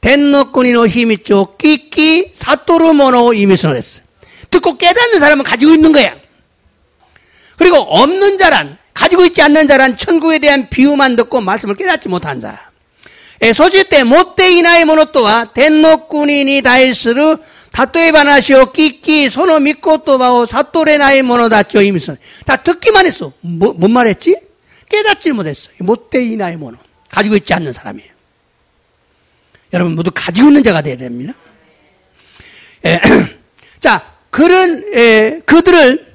天の国の秘密を聞き悟るものを意味するのです. 듣고 깨닫는 사람은 가지고 있는 거야. 그리고 없는 자란, 가지고 있지 않는 자란 천국에 대한 비유만 듣고 말씀을 깨닫지 못한 자. そして持っていないものとは天の国に対する例え話を聞き、その御言葉を悟れない者たちを意味する. 다 듣기만 했어. 뭔 말했지? 깨닫지 못했어. 못돼 이나의 모노. 가지고 있지 않는 사람이에요. 여러분 모두 가지고 있는 자가 돼야 됩니다. 자, 그들을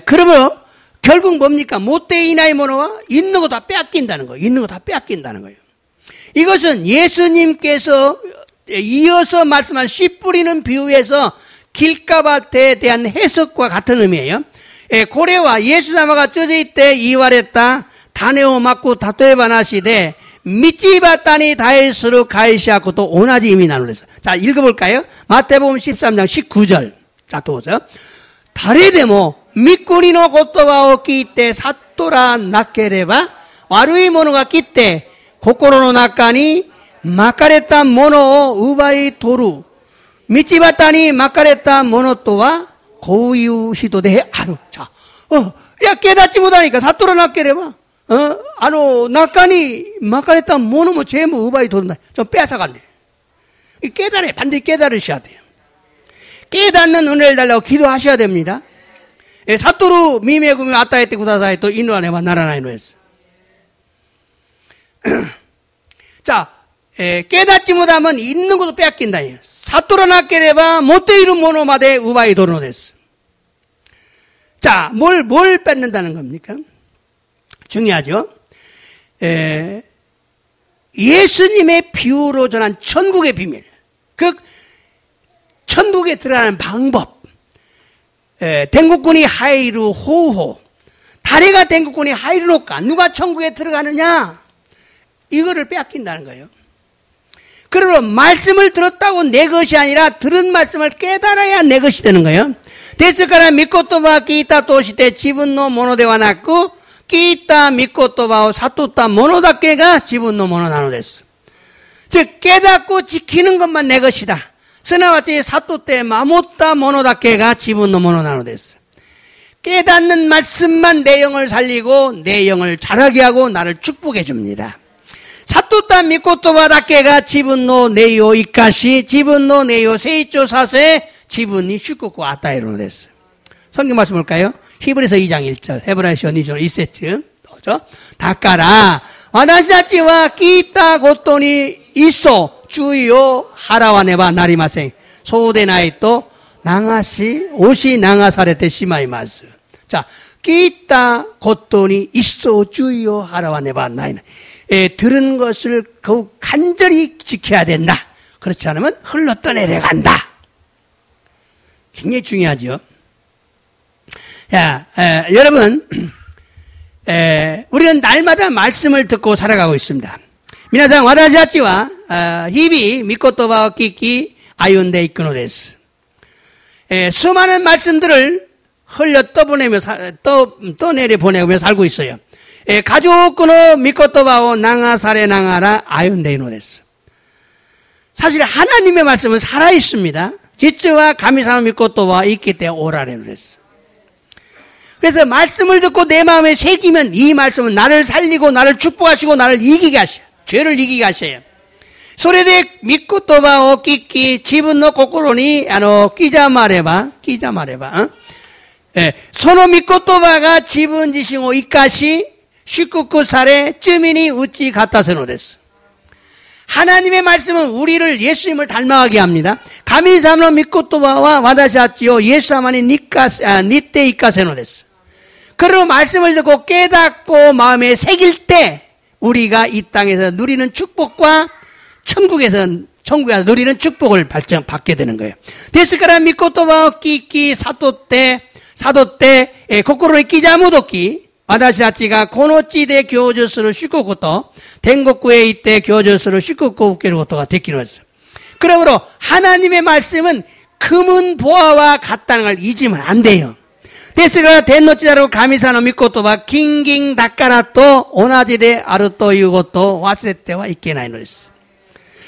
그러므로 결국 뭡니까? 못돼 이나의 모노와 있는 거 다 빼앗긴다는 거예요. 있는 거 다 빼앗긴다는 거예요. 이것은 예수님께서 이어서 말씀한 씨 뿌리는 비유에서 길가밭에 대한 해석과 같은 의미예요. 고래와 예수사마가 쪄져 있대 이와랬다 다네오 맞고 다토에 바나시되 미치바따니 다이스루 가이시아코도 오나지 의미 나누랬어요. 자, 읽어볼까요? 마태복음 13장 19절. 자, 도우세요. 다레데모 미꾸리노 고토바오 끼때 사토라 나케레바 와루이 모노가 끼때 고코로노 나까니 まかれたものを奪い取る。道端にまかれたものとは、こういう人である。자、いや、깨닫지 못하니까悟らなければ、中にまかれたものも全部奪い取るんだ。좀 빼앗아간대. 깨달아요. 반드시 깨달으셔야 돼요. 깨닫는 은혜를 달라고 기도하셔야 됩니다. 사토루 미메구미 왔다 했대 구다사에 또 인도안에만 나라나이노 했어. 자, 깨닫지 못하면 있는 것도 빼앗긴다. 사토라 나케레바 못돼 이룬 모노마데 우바이 도르노 데스. 자, 뭘 뺏는다는 겁니까? 중요하죠. 예수님의 비유로 전한 천국의 비밀. 그 천국에 들어가는 방법. den국군이 하이루 호호. 다리가 den국군이 하이루노까. 누가 천국에 들어가느냐? 이거를 빼앗긴다는 거예요. 그러므로 말씀을 들었다고 내 것이 아니라 들은 말씀을 깨달아야 내 것이 되는 거예요. ですから御言葉を聞いたとして自分のものではなく聞いた御言葉を悟ったものだけが自分のものなのです. 즉 깨닫고 지키는 것만 내 것이다. すなわち悟って守ったものだけが自分のものなのです. 깨닫는 말씀만 내 영을 살리고 내 영을 자라게 하고 나를 축복해 줍니다. 사또따 미코토바 다케가 지분노 네요 이까시 지분노 네요 세이조 사세 지분이 슈쿠쿠 아타이로 됐어요. 성경 말씀 볼까요? 히브리서 2장 1절 헤브라이서 2절 1세트 또죠. 다까라 와다시다치와 끼따 고토니 있어 주요 하라와네바 나리마생 소데나이 또 나가시 오시 나가사레테 시마이마스. 자, 끼따 고토니 있어 주요 하라와네바 나이나. 들은 것을 더욱 간절히 지켜야 된다. 그렇지 않으면 흘러 떠내려간다. 굉장히 중요하죠. 자, 여러분, 우리는 날마다 말씀을 듣고 살아가고 있습니다. 미나상 와다시아치와 히비 미코토바 끼끼 아윤데 이끄노 데스. 수많은 말씀들을 흘려 떠보내며 떠내려 보내며 살고 있어요. 가족으로 미코토바오 나가사레 나가라 아윤데이노 데스. 사실 하나님의 말씀은 살아 있습니다. 지츠와 가미사노 미코토바 있기 때문에 오라레노 데스. 그래서 말씀을 듣고 내 마음에 새기면 이 말씀은 나를 살리고 나를 축복하시고 나를 이기게 하셔요. 죄를 이기게 하셔요. 소레데 미코토바오 끼끼 지분노 코코로니 끼자마레바 소노 미코토바가 지분지싱오 이까시 시쿠쿠 사레 쯔미니 우찌 가타세노 데스. 하나님의 말씀은 우리를 예수님을 닮아가게 합니다. 가미사노 미코토바와 와다시아치오 예수아마니 니테 이까세노 데스. 그리고 말씀을 듣고 깨닫고 마음에 새길 때 우리가 이 땅에서 누리는 축복과 천국에서 누리는 축복을 받게 되는 거예요. 데스카라 미코토바 끼끼 사도 때 코코로의 끼자무도끼 와다시아치가 고노찌대 교조스를 슈쿠코토 den국구에 이때 교조스를 슈쿠코 웃게를 것도가 됐기로 했어요. 그러므로 하나님의 말씀은 금은 보화와 같다는 걸 잊으면 안 돼요. 데스가 덴노치자로 가미사노 미코토바 킹킹 다까라또 오나지데 아르토 이것도 와스레테와 있게나이노 했어요.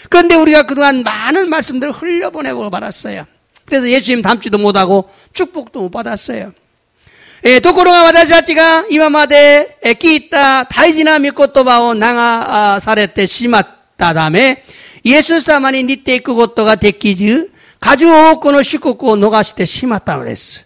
그런데 우리가 그동안 많은 말씀들을 흘려보내고 말았어요. 그래서 예수님 닮지도 못하고 축복도 못 받았어요. 도코로가 와다시아치가 이마마데 끼있다 다이지나 미코토바오 나가 사레테 시마다 다음에 예수사마니 니테 그것도가 데키즈 가주오코노 시쿠쿠 노가시테 시마다 그랬어.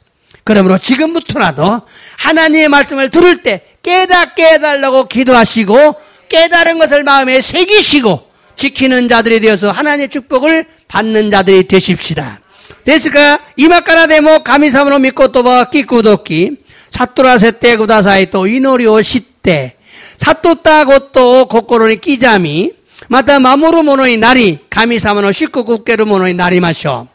그러므로 지금부터라도 하나님의 말씀을 들을 때 깨닫게 해달라고 기도하시고 깨달은 것을 마음에 새기시고 지키는 자들이 되어서 하나님의 축복을 받는 자들이 되십시다. 데스가 이마카라데모 가미사무노 미코토바 끼꾸도끼 사토라세테 구다사이 또 이노리오 시테 사토따 고또 고코로니 끼자미 마타 마모루 모노이 나리 가미사무노 시쿠쿠케루 모노이 나리 마셔.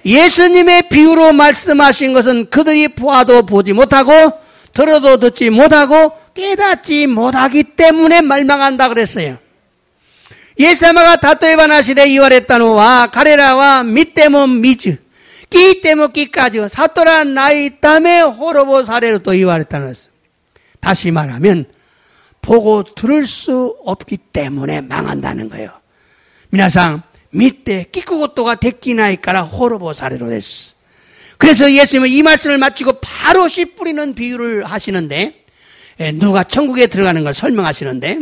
예수님의 비유로 말씀하신 것은 그들이 보아도 보지 못하고 들어도 듣지 못하고 깨닫지 못하기 때문에 멸망한다 그랬어요. 예수님가 다토에바나시대 이와레타노와 가레라와 미테몬 미즈 끼테모 끼까지 사토라 나이 땀에 호로보 사례로 또 이와레타노 했어요. 다시 말하면 보고 들을 수 없기 때문에 망한다는 거예요. 미나상 밑에 끼꾸고또가 데끼나이까라 호로보 사례로 됐어. 그래서 예수님은 이 말씀을 마치고 바로 씨 뿌리는 비유를 하시는데 누가 천국에 들어가는 걸 설명하시는데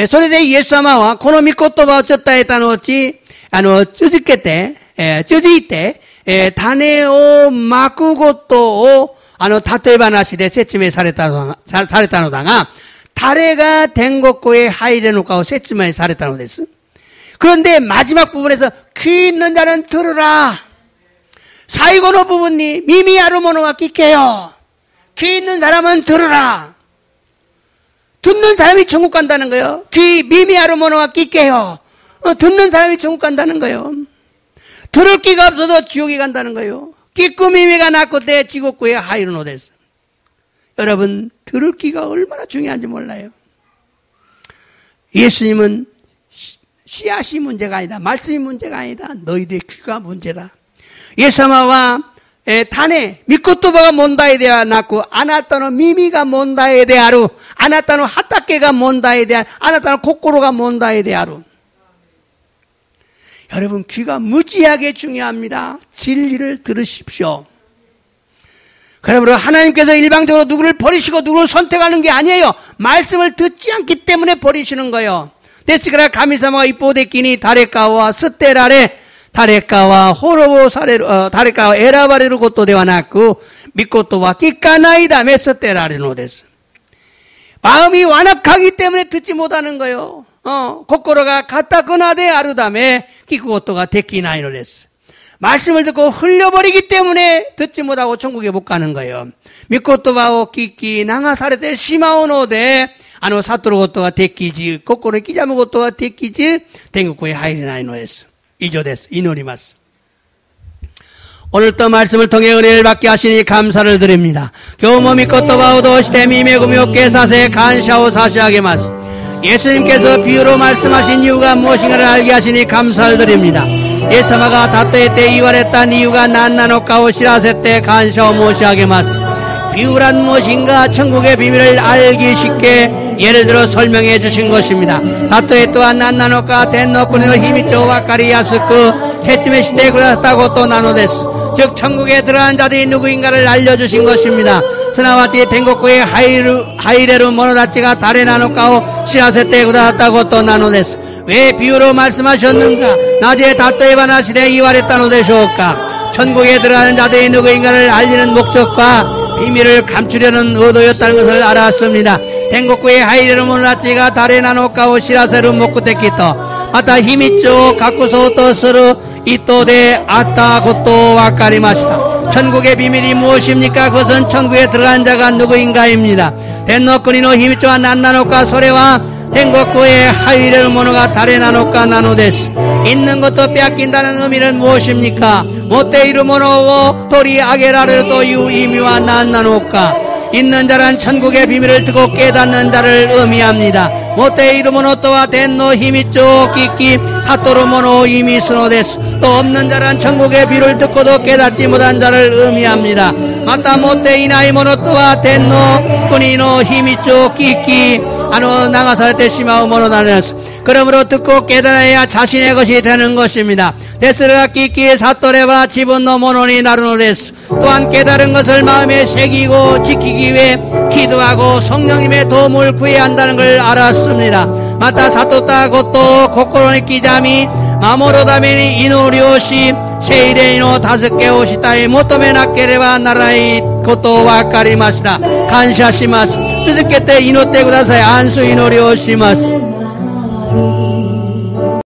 소리대 예수아마와 고노미코토바 어쩌다 했다노치 쯔지께 다네오 마쿠고토 다토에바나시대 세침에 사레타노다가 다레가 댕고코에 하이레노카오 세침에 사레타노 됐어. 그런데 마지막 부분에서 귀 있는 자는 들으라. 사이고노 부분이 미미아르모노가 끼게요. 귀 있는 사람은 들으라. 듣는 사람이 천국 간다는 거예요. 귀 미미아르모노가 끼게요. 듣는 사람이 천국 간다는 거예요. 들을 끼가 없어도 지옥에 간다는 거예요. 끼꾸미미가 낳고 때 지옥구에 하이르노 됐어. 여러분 들을 끼가 얼마나 중요한지 몰라요. 예수님은 씨앗이 문제가 아니다. 말씀이 문제가 아니다. 너희들의 귀가 문제다. 예사마와 타네 미코토바가 몬다에 대하 낳고 아나타노 미미가 몬다에 대하루 아나타노 하타케가 몬다에 대하 아나타노 코코로가 몬다에 대하루. 여러분 귀가 무지하게 중요합니다. 진리를 들으십시오. 그러므로 하나님께서 일방적으로 누구를 버리시고 누구를 선택하는 게 아니에요. 말씀을 듣지 않기 때문에 버리시는 거예요. 데스그라 가미사마가 이뽀데끼니 다레카와 스테라레 다레카와 호로보사레 다레카와 에라바레로 것도 되와나고 미코토와 끼까나이다 메스테라레노 데스. 마음이 완악하기 때문에 듣지 못하는 거예요. 코코로가 가타쿠나데 아르다메 끼쿠고토가 데끼나이노 데스. 말씀을 듣고 흘려버리기 때문에 듣지 못하고 천국에 못 가는 거예요. 미코토바오 끼끼 나가사레데 시마오노데 사토로 것도가 데끼지 코코로 끼자무 것도가 데끼지天国에 하이리나이노 데스. 이조 데스. 이노리마스. 오늘 또 말씀을 통해 은혜를 받게 하시니 감사를 드립니다. 교모 미코토 바오도 시테미 메구미오 깨사세 간샤오 사시하게마스. 예수님께서 비유로 말씀하신 이유가 무엇인가를 알게 하시니 감사를 드립니다. 예수마가 다토에 때 이완했던 이유가 난나노카오 시라세 때 간샤오 모시하게마스. 비유란 무엇인가 천국의 비밀을 알기 쉽게 예를 들어 설명해 주신 것입니다. 다토에 또한 난나노카 텐노쿠니노 히미쪼 와카리야스쿠 채침의 시대에 구났다고 또 나노데스. 즉 천국에 들어간 자들이 누구인가를 알려주신 것입니다. 스나와치 텐고쿠의 하이레루 모노다치가 다레 나노카오 시라세 때 구났다고 또 나노데스. 왜 비유로 말씀하셨는가? 낮에 다토에 바나시대 이와랬다노 되쇼까? 천국에 들어가는 자들이 누구인가를 알리는 목적과 비밀을 감추려는 의도였다는 것을 알았습니다. 텐고쿠의 하이레루 모노다치가 다레 나노카오 시라세루 모쿠테키토 마타 히미쪼 가쿠소토 스루 이또데 아따 고또 와까리마시다. 천국의 비밀이 무엇입니까? 그것은 천국에 들어간 자가 누구인가입니다. 텐노쿠니노 히미쪼와 난나노카 소레와 텐고쿠의 하이레루 모노가 다레나노카 나노데스. 있는 것도 빼앗긴다는 의미는 무엇입니까? 모테이루 모노오 도리 아게라르 도유 이미와 난나노카. 있는 자란 천국의 비밀을 듣고 깨닫는 자를 의미합니다. 모테이루 모노토와 덴노 히미쪼 끼끼 하토루 모노 이미스노데스. 또 없는 자란 천국의 비밀을 듣고도 깨닫지 못한 자를 의미합니다. 마타 모테이나이 모노토와 덴노 꾸니노 히미쪼 끼끼 나가사레테 시마우 모노다네스. 그러므로 듣고 깨달아야 자신의 것이 되는 것입니다. 데스르가 끼끼 사토레와 지분노 모노니 나르노데스. 또한 깨달은 것을 마음에 새기고 지키기 위해 기도하고 성령님의 도움을 구해야 한다는 걸 알았습니다. 마타 사토타 고토 코코로니 끼자미 마모로다메니 이노리오시 세이레이노 5개 오시타이 모토메 나케레바 나라이 고토 와카리마시다. 간샤시마스. 続けて祈ってください。安心祈りをします。